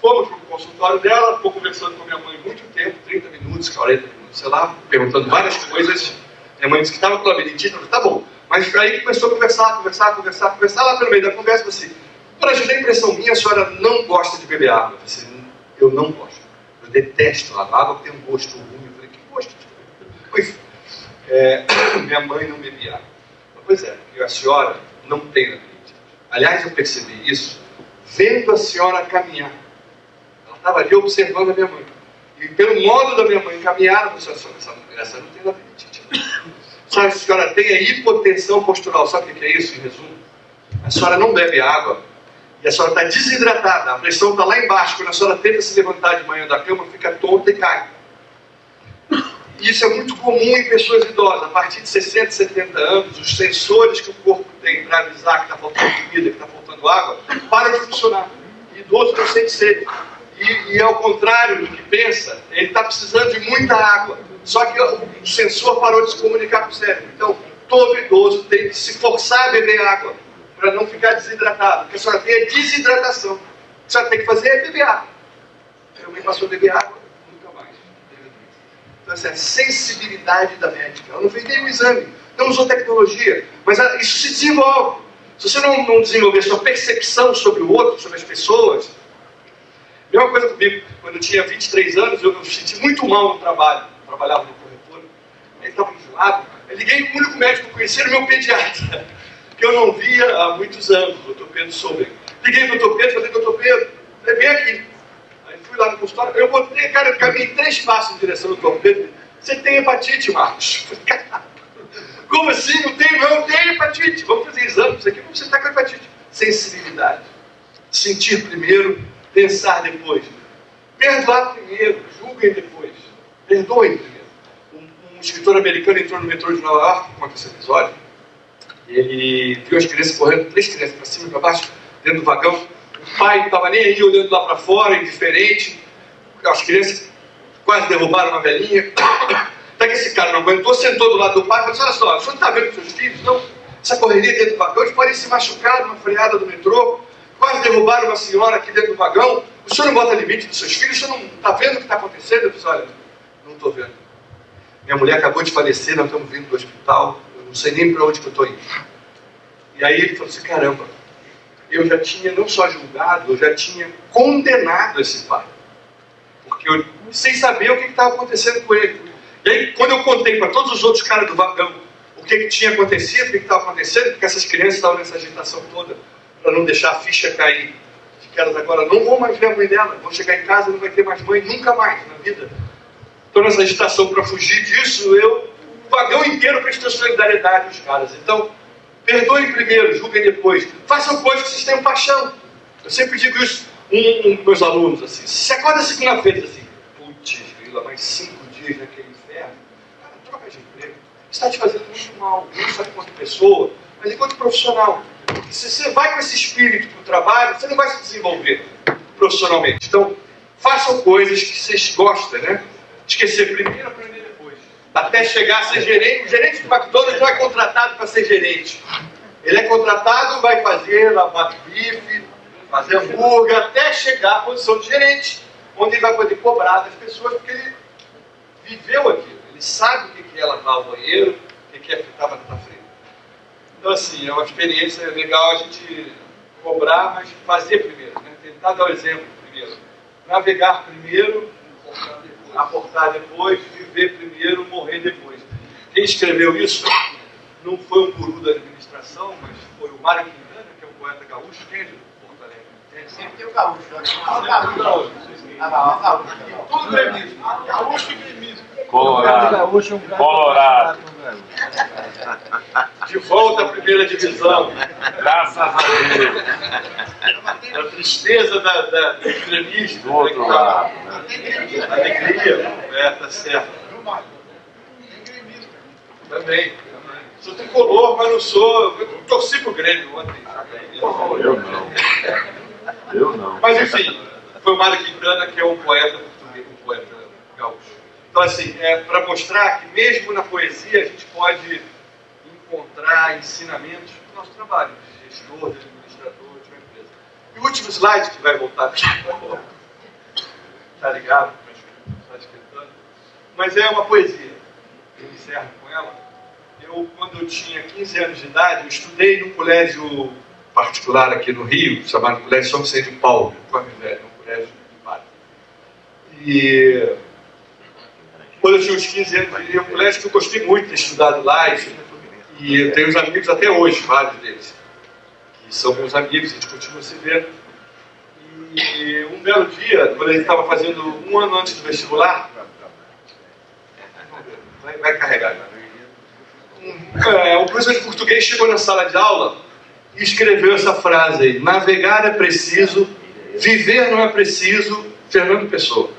Fomos para o consultório dela, ela ficou conversando com a minha mãe muito tempo, 30 minutos, 40 minutos, sei lá, perguntando várias coisas. Minha mãe disse que estava com labirintite, eu falei, tá bom. Mas aí começou a conversar, lá pelo meio da conversa, eu falei assim, para ajudar a impressão minha, a senhora não gosta de beber água. Eu falei assim, eu não gosto, eu detesto água, a água tem um gosto ruim. Eu falei, que gosto de beber? Minha mãe não bebia água. Pois é, porque a senhora não tem labirintite. Aliás, eu percebi isso vendo a senhora caminhar. Ela estava ali observando a minha mãe. E pelo modo da minha mãe caminhar, eu falei, essa não tem labirintite. a senhora tem é hipotensão postural. Sabe o que é isso, em resumo? A senhora não bebe água e a senhora está desidratada, a pressão está lá embaixo. Quando a senhora tenta se levantar de manhã da cama, fica tonta e cai. E isso é muito comum em pessoas idosas. A partir de 60, 70 anos, os sensores que o corpo tem para avisar que está faltando comida, que está faltando água, param de funcionar. O idoso não sente sede. E ao contrário do que pensa, ele está precisando de muita água. Só que o sensor parou de se comunicar com o cérebro. Então, todo idoso tem que se forçar a beber água para não ficar desidratado. Porque a senhora tem a desidratação. O que a senhora tem que fazer é beber água. Eu me passou a beber água, nunca mais. Então, essa é a sensibilidade da médica. Ela não fez nenhum exame, não usou tecnologia, mas isso se desenvolve. Se você não desenvolver sua percepção sobre o outro, sobre as pessoas. Mesma coisa comigo, quando eu tinha 23 anos, eu senti muito mal no trabalho. Eu trabalhava no corretor, ele estava enjoado. Eu liguei para o único médico que eu conhecia, era o meu pediatra, que eu não via há muitos anos, o doutor Pedro Souber. Liguei para o doutor Pedro, falei, doutor Pedro, vem aqui. Aí fui lá no consultório, eu botei, cara, eu caminhei 3 passos em direção ao doutor Pedro. Você tem hepatite, Marcos? Como assim? Não tem, não, tem hepatite. Vamos fazer exames aqui, como você está com hepatite? Sensibilidade. Sentir primeiro, pensar depois. Perdoar primeiro, julguem depois. Perdoem primeiro. Um escritor americano entrou no metrô de Nova York, conta esse episódio. Ele viu as crianças correndo, 3 crianças para cima e para baixo, dentro do vagão. O pai não estava nem aí, olhando lá para fora, indiferente. As crianças quase derrubaram uma velhinha. Até que esse cara não aguentou, sentou do lado do pai e falou assim, olha só, o senhor não está vendo seus filhos, não? Essa correria dentro do vagão, eles podem se machucar numa freada do metrô. Quase derrubaram uma senhora aqui dentro do vagão. O senhor não bota limite dos seus filhos? O senhor não está vendo o que está acontecendo? Eu disse, olha, não estou vendo. Minha mulher acabou de falecer, nós estamos vindo do hospital, eu não sei nem para onde que eu estou indo. E aí ele falou assim, caramba, eu já tinha não só julgado, eu já tinha condenado esse pai. Porque eu, sem saber o que estava acontecendo com ele. E aí, quando eu contei para todos os outros caras do vagão o que tinha acontecido, o que estava acontecendo, porque essas crianças estavam nessa agitação toda, para não deixar a ficha cair, de que elas agora não vão mais ver a mãe dela, vão chegar em casa e não vai ter mais mãe nunca mais na vida. Então, nessa agitação para fugir disso, o vagão inteiro prestou solidariedade aos caras. Então, perdoem primeiro, julguem depois. Façam coisas que vocês tenham paixão. Eu sempre digo isso com meus alunos, assim. Se acorda segunda-feira, assim, putz, grila, mais 5 dias naquele inferno, cara, troca de emprego. Isso está te fazendo muito mal, não só enquanto pessoa, mas enquanto profissional. Se você vai com esse espírito para o trabalho, você não vai se desenvolver profissionalmente. Então, façam coisas que vocês gostam, né? Esquecer primeiro, aprender depois. Até chegar a ser gerente. O gerente do McDonald's não é contratado para ser gerente. Ele é contratado, vai fazer lavar bife, fazer hambúrguer, até chegar à posição de gerente, onde ele vai poder cobrar das pessoas, porque ele viveu aquilo. Ele sabe o que é lavar o banheiro, o que é ficar na frente. Então, assim, é uma experiência legal a gente cobrar, mas fazer primeiro, né? Tentar dar o exemplo primeiro. Navegar primeiro, aportar depois, viver primeiro, morrer depois. Quem escreveu isso não foi um guru da administração, mas foi o Mário Quintana, que é um poeta gaúcho. Quem é de Porto Alegre? Sempre tem o gaúcho. Tudo gremismo. Gaúcho e gremismo. Colorado. Colorado. De volta à primeira divisão. Graças a Deus. A tristeza do gremismo. Do outro lado. A alegria. Tá certo. Também. Sou tricolor, mas não sou. Eu torci pro Grêmio ontem. Eu não. Mas enfim, foi o Mário Quintana, que é um poeta português, um poeta gaúcho. Então, assim, para mostrar que mesmo na poesia a gente pode encontrar ensinamentos do nosso trabalho, de gestor, de administrador, de uma empresa. E o último slide que vai voltar aqui, tá ligado? Mas é uma poesia. Eu encerro com ela. Quando eu tinha 15 anos de idade, eu estudei num colégio particular aqui no Rio, chamado Colégio São Vicente de Paulo, um colégio de padre. E quando eu tinha uns 15 anos, é um colégio que eu gostei muito de ter estudado lá, e eu tenho uns amigos até hoje, vários deles, que são meus amigos, a gente continua se vendo. E um belo dia, quando ele estava fazendo 1 ano antes do vestibular, vai carregar. Um o professor de português chegou na sala de aula e escreveu essa frase aí: navegar é preciso, viver não é preciso, Fernando Pessoa.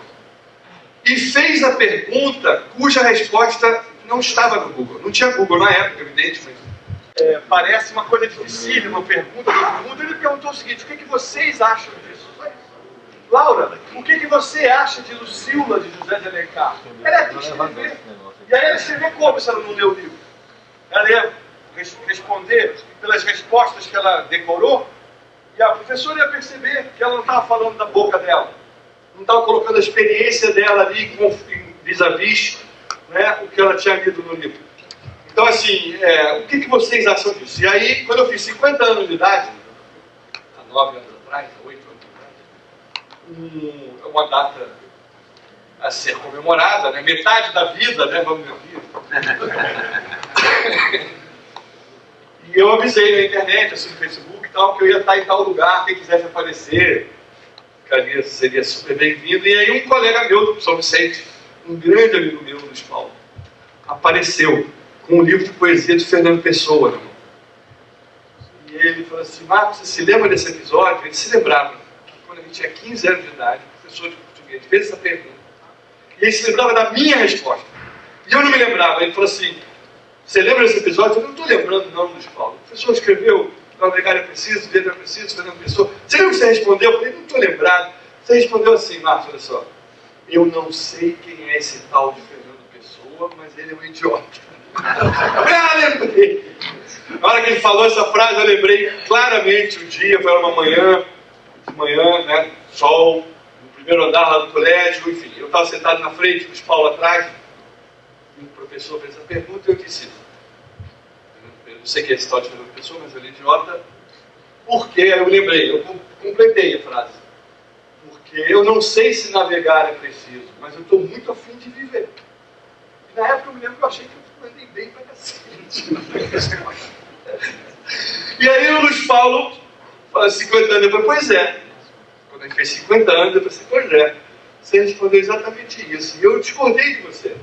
E fez a pergunta cuja resposta não estava no Google. Não tinha Google na época, evidente, mas parece uma coisa difícil, uma pergunta do mundo. Ele perguntou o seguinte: o que vocês acham disso? Laura, o que você acha de Lucila, de José de Alencar? Ela ia escrever. E aí ela escrever como se ela não leu o livro? Ela ia responder pelas respostas que ela decorou, e a professora ia perceber que ela não estava falando da boca dela, não estava colocando a experiência dela ali vis-a-vis, né, o que ela tinha lido no livro. Então, assim, o que vocês acham disso? E aí, quando eu fiz 50 anos de idade, há 9 anos atrás, há 8 anos atrás, uma data a ser comemorada, né? Metade da vida, né? Vamos dizer. E eu avisei na internet, assim, no Facebook e tal, que eu ia estar em tal lugar, quem quisesse aparecer, seria super bem-vindo. E aí um colega meu do São Vicente, um grande amigo meu, Luiz Paulo, apareceu com um livro de poesia de Fernando Pessoa, né? E ele falou assim: Marcos, você se lembra desse episódio? Ele se lembrava que quando a gente tinha 15 anos de idade, o professor de português fez essa pergunta. E ele se lembrava da minha resposta. E eu não me lembrava. Ele falou assim: você lembra desse episódio? Eu falei: não estou lembrando não, Luiz Paulo. O professor escreveu, navegar é preciso, viver não é preciso, Fernando Pessoa. Você lembra o que você respondeu? Eu falei: não estou lembrado. Você respondeu assim: Marcos, olha só, eu não sei quem é esse tal de Fernando Pessoa, mas ele é um idiota. Lembrei. Na hora que ele falou essa frase, eu lembrei claramente o dia. Foi uma manhã, de manhã, né, sol, no primeiro andar lá do colégio, enfim. Eu estava sentado na frente, o Luiz Paulo atrás, e o professor fez a pergunta e eu disse: eu não sei quem é esse tal de Fernando Pessoa, mas ele é idiota. Por quê? Aí eu lembrei, eu completei a frase. Porque eu não sei se navegar é preciso, mas eu estou muito afim de viver. E na época eu me lembro que eu achei que eu andei bem pra cacete. E aí o Luiz Paulo falou 50 anos depois: pois é. Quando ele fez 50 anos, eu pensei: pois é, você respondeu exatamente isso. E eu discordei de você.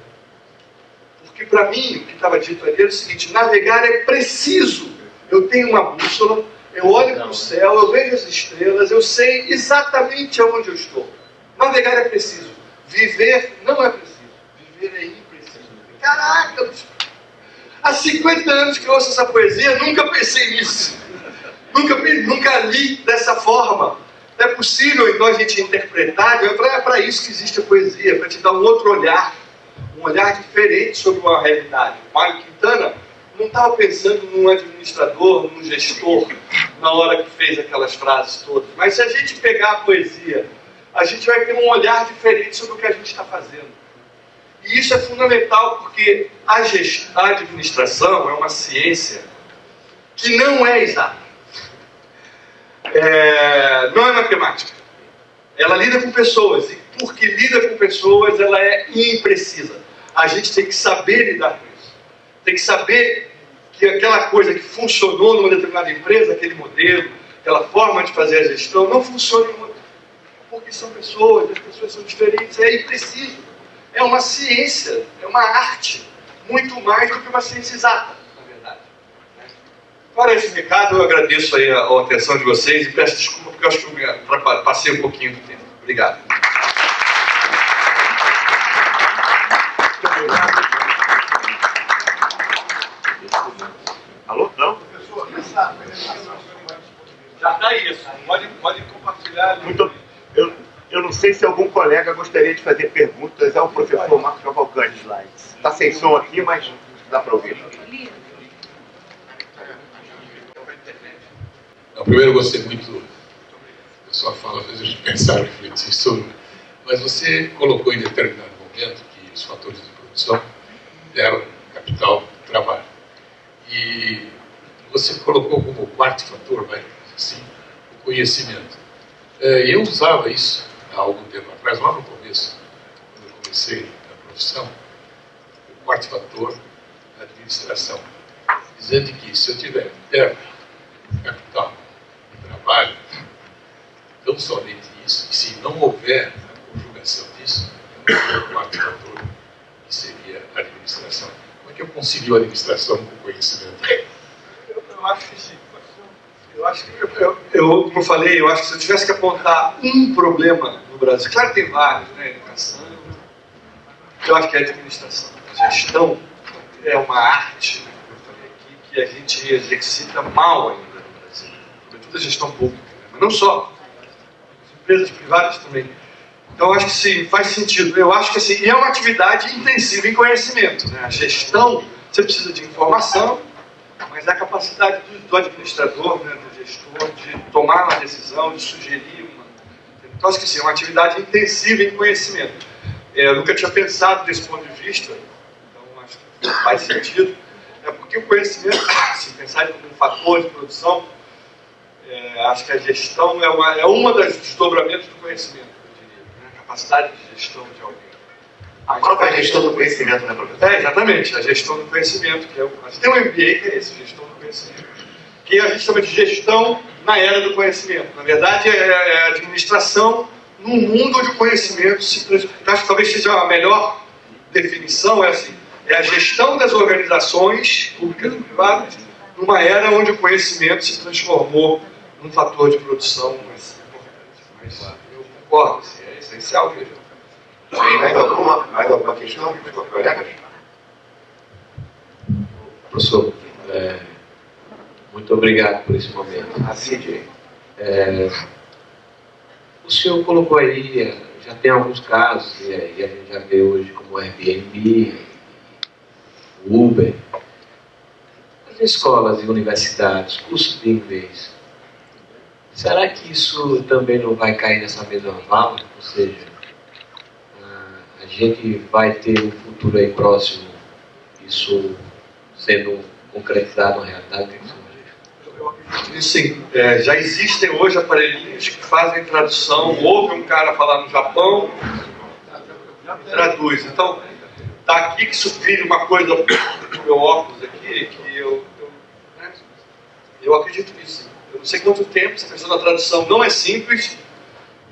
Porque para mim, o que estava dito ali era o seguinte: navegar é preciso. Eu tenho uma bússola, eu olho para o céu, eu vejo as estrelas, eu sei exatamente aonde eu estou. Navegar é preciso. Viver não é preciso. Viver é impreciso. Caraca! Há 50 anos que eu ouço essa poesia, nunca pensei nisso. Nunca li dessa forma. É possível, então, a gente interpretar. Eu falei: é para isso que existe a poesia, para te dar um outro olhar, um olhar diferente sobre uma realidade. O Mário Quintana não estava pensando num administrador, num gestor, na hora que fez aquelas frases todas. Mas se a gente pegar a poesia, a gente vai ter um olhar diferente sobre o que a gente está fazendo. E isso é fundamental, porque a administração é uma ciência que não é exata. Não é matemática. Ela lida com pessoas, e porque lida com pessoas, ela é imprecisa. A gente tem que saber lidar com isso. Tem que saber que aquela coisa que funcionou numa determinada empresa, aquele modelo, aquela forma de fazer a gestão, não funciona em outra. Porque são pessoas, as pessoas são diferentes, é impreciso. É uma ciência, é uma arte, muito mais do que uma ciência exata, na verdade. Para esse recado, eu agradeço aí a atenção de vocês e peço desculpa porque eu acho que eu passei um pouquinho do tempo. Obrigado. Alô? Não? Já está isso. Pode compartilhar. Eu não sei se algum colega gostaria de fazer perguntas ao professor Marcos Cavalcante. Está sem som aqui, mas dá para ouvir. Primeiro, eu gostei muito da sua fala, fez a gente pensar, refletir sobre. Mas você colocou em determinado momento que os fatores de produção deram capital de trabalho. E você colocou como quarto fator, vai, assim, o conhecimento. Eu usava isso há algum tempo atrás, lá no começo, quando eu comecei a profissão, o quarto fator, a administração, dizendo que se eu tiver terra, capital, trabalho, não somente isso, e se não houver a conjugação disso, o quarto fator, que seria a administração. Como é que eu conciliou a administração com o conhecimento? Eu acho que sim. Como eu falei, eu acho que se eu tivesse que apontar um problema no Brasil, claro que tem vários, né? Educação, eu acho que é a administração. A gestão é uma arte, né, como eu falei aqui, que a gente exercita mal ainda no Brasil, sobretudo a gestão pública, né? Mas não só, as empresas privadas também. Então, eu acho que sim, faz sentido. Eu acho que assim, e é uma atividade intensiva em conhecimento, né? A gestão, você precisa de informação, mas é a capacidade do administrador, né, do gestor, de tomar uma decisão, de sugerir uma. Então, acho que sim, é uma atividade intensiva em conhecimento. Eu nunca tinha pensado desse ponto de vista, então acho que faz sentido. É porque o conhecimento, se pensar como um fator de produção, acho que a gestão é uma das desdobramentos do conhecimento, eu diria, né? A capacidade de gestão de alguém. A própria gestão do conhecimento, né, professor? Exatamente, a gestão do conhecimento, que a gente tem um MBA que é esse, gestão do conhecimento, que a gente chama de gestão na era do conhecimento. Na verdade, é a administração num mundo onde o conhecimento se transforma. Acho que talvez seja a melhor definição, é a gestão das organizações públicas e privadas numa era onde o conhecimento se transformou num fator de produção mais importante. Mas eu concordo, assim, é essencial mesmo. Mais alguma questão, meus colegas? Professor, muito obrigado por esse momento. Assim, O senhor colocou aí, já tem alguns casos, e a gente já vê hoje como Airbnb, Uber, as escolas e universidades, cursos de inglês. Será que isso também não vai cair nessa mesma vala? Ou seja, a gente vai ter um futuro aí próximo, isso sendo concretizado na realidade? O que você acha? Eu acredito sim. Já existem hoje aparelhinhos que fazem tradução. Ouve um cara falar no Japão, traduz. Então, tá aqui que isso vira uma coisa no meu óculos aqui, que eu acredito nisso. Sim. Eu não sei quanto tempo, essa questão da tradução não é simples.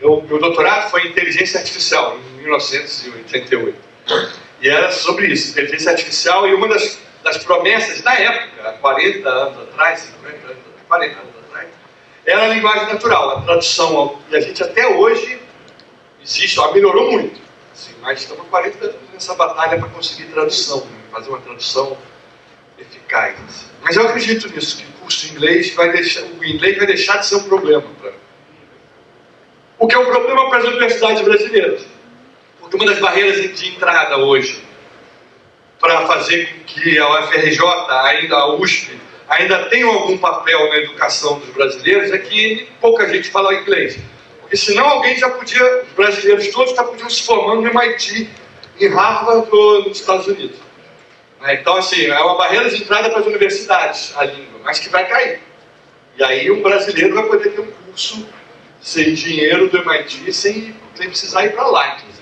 Meu doutorado foi em inteligência artificial, em 1988. E era sobre isso, inteligência artificial, e uma das promessas na época, há 40 anos atrás, 50 anos, 40 anos atrás, era a linguagem natural, a tradução. E a gente até hoje existe, melhorou muito, assim, mas estamos há 40 anos nessa batalha para conseguir tradução, né, fazer uma tradução eficaz. Assim. Mas eu acredito nisso, que o curso de inglês o inglês vai deixar de ser um problema para mim. O que é um problema para as universidades brasileiras. Porque uma das barreiras de entrada hoje para fazer com que a UFRJ, ainda a USP, ainda tenham algum papel na educação dos brasileiros é que pouca gente fala inglês. Porque senão os brasileiros todos já podiam se formando no MIT, em Harvard ou nos Estados Unidos. Então, assim, é uma barreira de entrada para as universidades, a língua, mas que vai cair. E aí um brasileiro vai poder ter um curso sem engenheiro do MIT, sem precisar ir para lá, inclusive.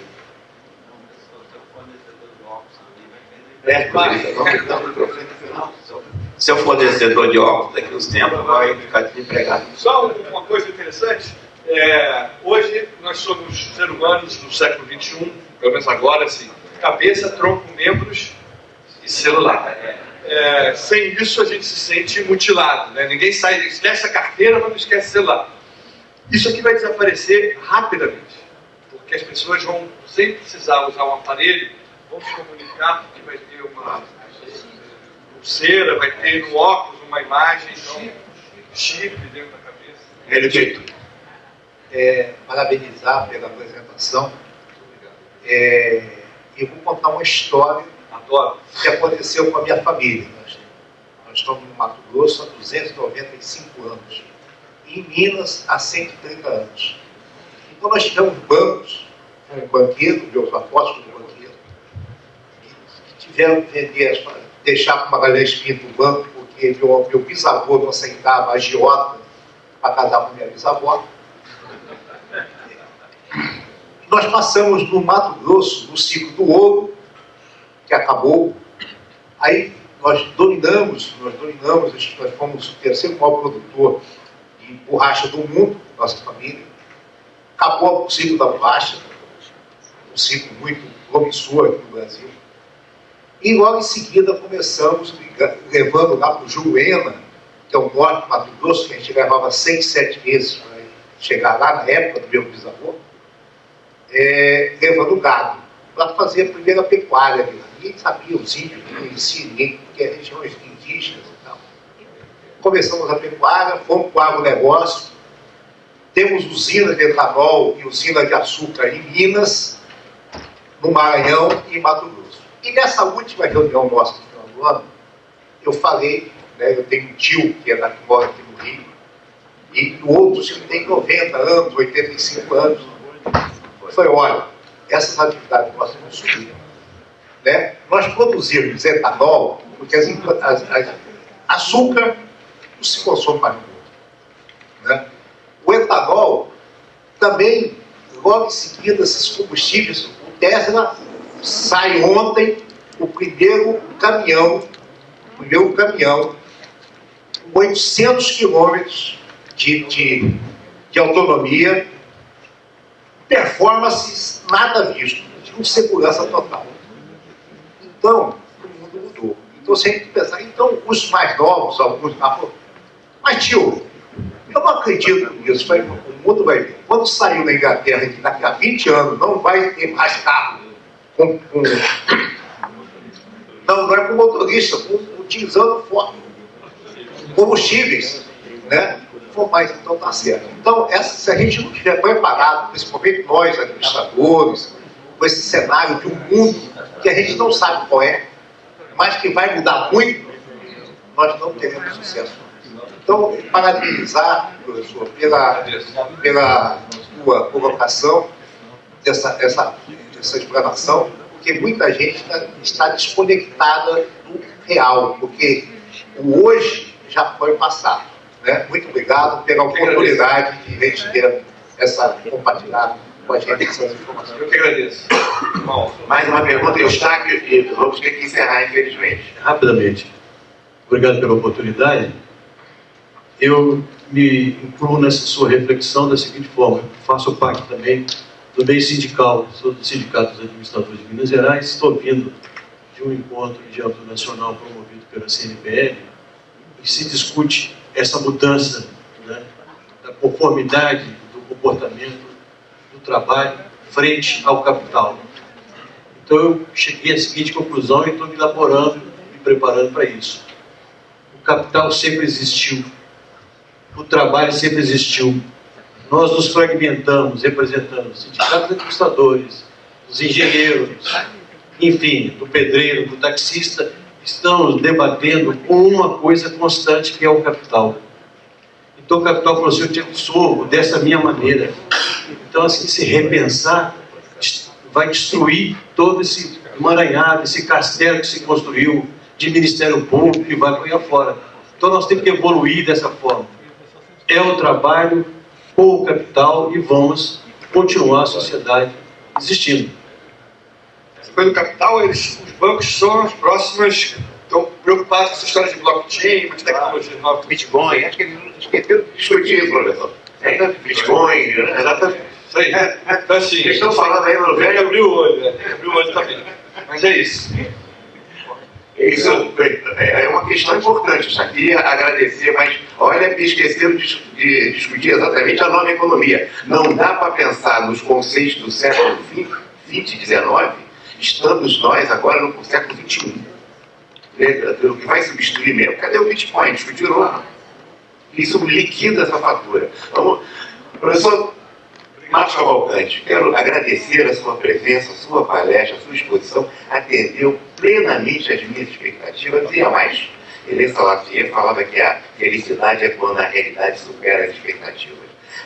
Seu fornecedor de óculos, daqui a uns tempos, vai ficar desempregado. Só uma coisa interessante, hoje nós somos seres humanos do século XXI, pelo menos agora, assim, cabeça, tronco, membros e celular. Sem isso a gente se sente mutilado, né? Ninguém esquece a carteira, mas não esquece o celular. Isso aqui vai desaparecer rapidamente, porque as pessoas vão, sem precisar usar um aparelho, vão se comunicar, porque vai ter uma pulseira, vai ter no óculos uma imagem, então, chip dentro da cabeça. Parabenizar pela apresentação. Eu vou contar uma história que aconteceu com a minha família. Nós estamos no Mato Grosso há 295 anos. E em Minas há 130 anos. Então nós tivemos bancos, um banqueiro, meus apóstolos do banqueiro, que tiveram que deixar com uma galera espírita no banco, porque meu bisavô não aceitava agiota para casar com minha bisavó. Nós passamos no Mato Grosso, no ciclo do ouro, que acabou. Aí nós dominamos, nós fomos o terceiro maior produtor de borracha do mundo, nossa família. Acabou o ciclo da borracha, um ciclo muito promissor aqui no Brasil. E logo em seguida começamos levando lá para o Juruena, que é o norte do Mato Grosso, que a gente levava 6, 7 meses para chegar lá, na época do meu bisavô, levando gado, para fazer a primeira pecuária ali. Ninguém sabia, os índios não conheciam ninguém, porque eram regiões indígenas e tal. Começamos a pecuária, fomos para o agronegócio, temos usina de etanol e usina de açúcar em Minas, no Maranhão e em Mato Grosso. E nessa última reunião nossa no final do ano, eu falei, né, eu tenho um tio que mora aqui no Rio, e outros que têm 90 anos, 85 anos. Foi, olha, essas atividades nossas vão subir. Né? Nós produzimos etanol, porque açúcar não se consome mais no mundo. Né? O etanol também, logo em seguida, esses combustíveis, o Tesla sai ontem o primeiro caminhão, com 800 quilômetros de autonomia, performance nada visto, com segurança total. Então, o mundo mudou. Então, você tem que pensar, então, os mais novos, alguns, mas tio, eu não acredito nisso, o mundo vai ver. Quando saiu da Inglaterra, que daqui a 20 anos não vai ter mais carro não é com motorista, utilizando combustíveis, né? Mais, então tá certo. Então, se a gente não estiver preparado, principalmente nós, administradores, com esse cenário de um mundo que a gente não sabe qual é, mas que vai mudar muito, nós não teremos sucesso. Então, parabenizar, professor, pela sua colocação, essa explanação, porque muita gente está desconectada do real, porque o hoje já foi passado. Né? Muito obrigado pela oportunidade de a gente ter compartilhar com a gente essas informações. Eu que agradeço. Bom, mais uma pergunta, Eustáquio, e vamos ter que encerrar, infelizmente. Rapidamente. Obrigado pela oportunidade. Eu me incluo nessa sua reflexão da seguinte forma: eu faço parte também do meio sindical, sou do Sindicato dos Administradores de Minas Gerais, estou vindo de um encontro de âmbito nacional promovido pela CNPL, e se discute essa mudança, né, da conformidade do comportamento do trabalho frente ao capital. Então eu cheguei à seguinte conclusão e estou me elaborando, me preparando para isso. O capital sempre existiu, o trabalho sempre existiu. Nós nos fragmentamos, representando os sindicatos de administradores, os engenheiros, enfim, do pedreiro, do taxista. Estamos debatendo uma coisa constante, que é o capital. Então o capital falou assim: eu te absorvo dessa minha maneira. Então, assim, se repensar, vai destruir todo esse emaranhado, esse castelo que se construiu de Ministério Público, que vai para fora. Então nós temos que evoluir dessa forma. É o trabalho com o capital e vamos continuar a sociedade existindo. Pelo capital, os bancos são as próximas, estão preocupados com essa história de blockchain, com tecnologia nova. Bitcoin, acho que eles esqueceram de discutir isso, professor. Bitcoin, né? Exatamente. Isso aí. Então, assim, Eles estão falando aí no velho abriu o olho, né? Abriu o olho também. Mas é isso. Isso é uma questão importante. Eu só queria agradecer, mas olha, esqueceram de discutir exatamente a nova economia. Não dá para pensar nos conceitos do século XX e XIX, estamos nós agora no século XXI. O que vai substituir mesmo? Cadê o Bitcoin? Discutiram. Isso liquida essa fatura. Vamos, professor Marcos Cavalcante, quero agradecer a sua presença, a sua palestra, a sua exposição, atendeu plenamente as minhas expectativas e a mais. Helena Salatier falava que a felicidade é quando a realidade supera as expectativas.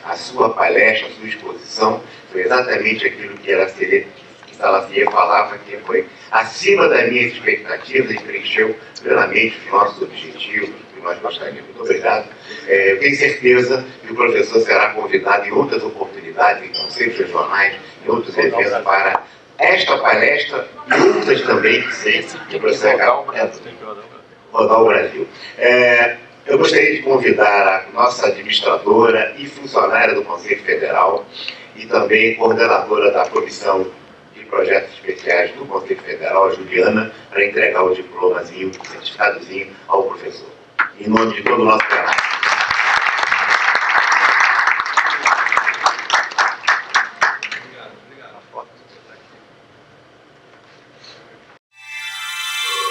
A sua palestra, a sua exposição foi exatamente aquilo que Salatier falava, que foi acima das minhas expectativas e preencheu plenamente os nossos objetivos, que nós gostaríamos. Muito obrigado. Eu tenho certeza que o professor será convidado em outras oportunidades, em conselhos regionais, em outros eventos, para esta palestra e outras também que o professor rodar o Brasil. Eu gostaria de convidar a nossa administradora e funcionária do Conselho Federal e também coordenadora da Comissão de Projetos Especiais do Conselho Federal, a Juliana, para entregar o diplomazinho, o certificadozinho ao professor. Em nome de todo o nosso trabalho.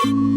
Obrigado.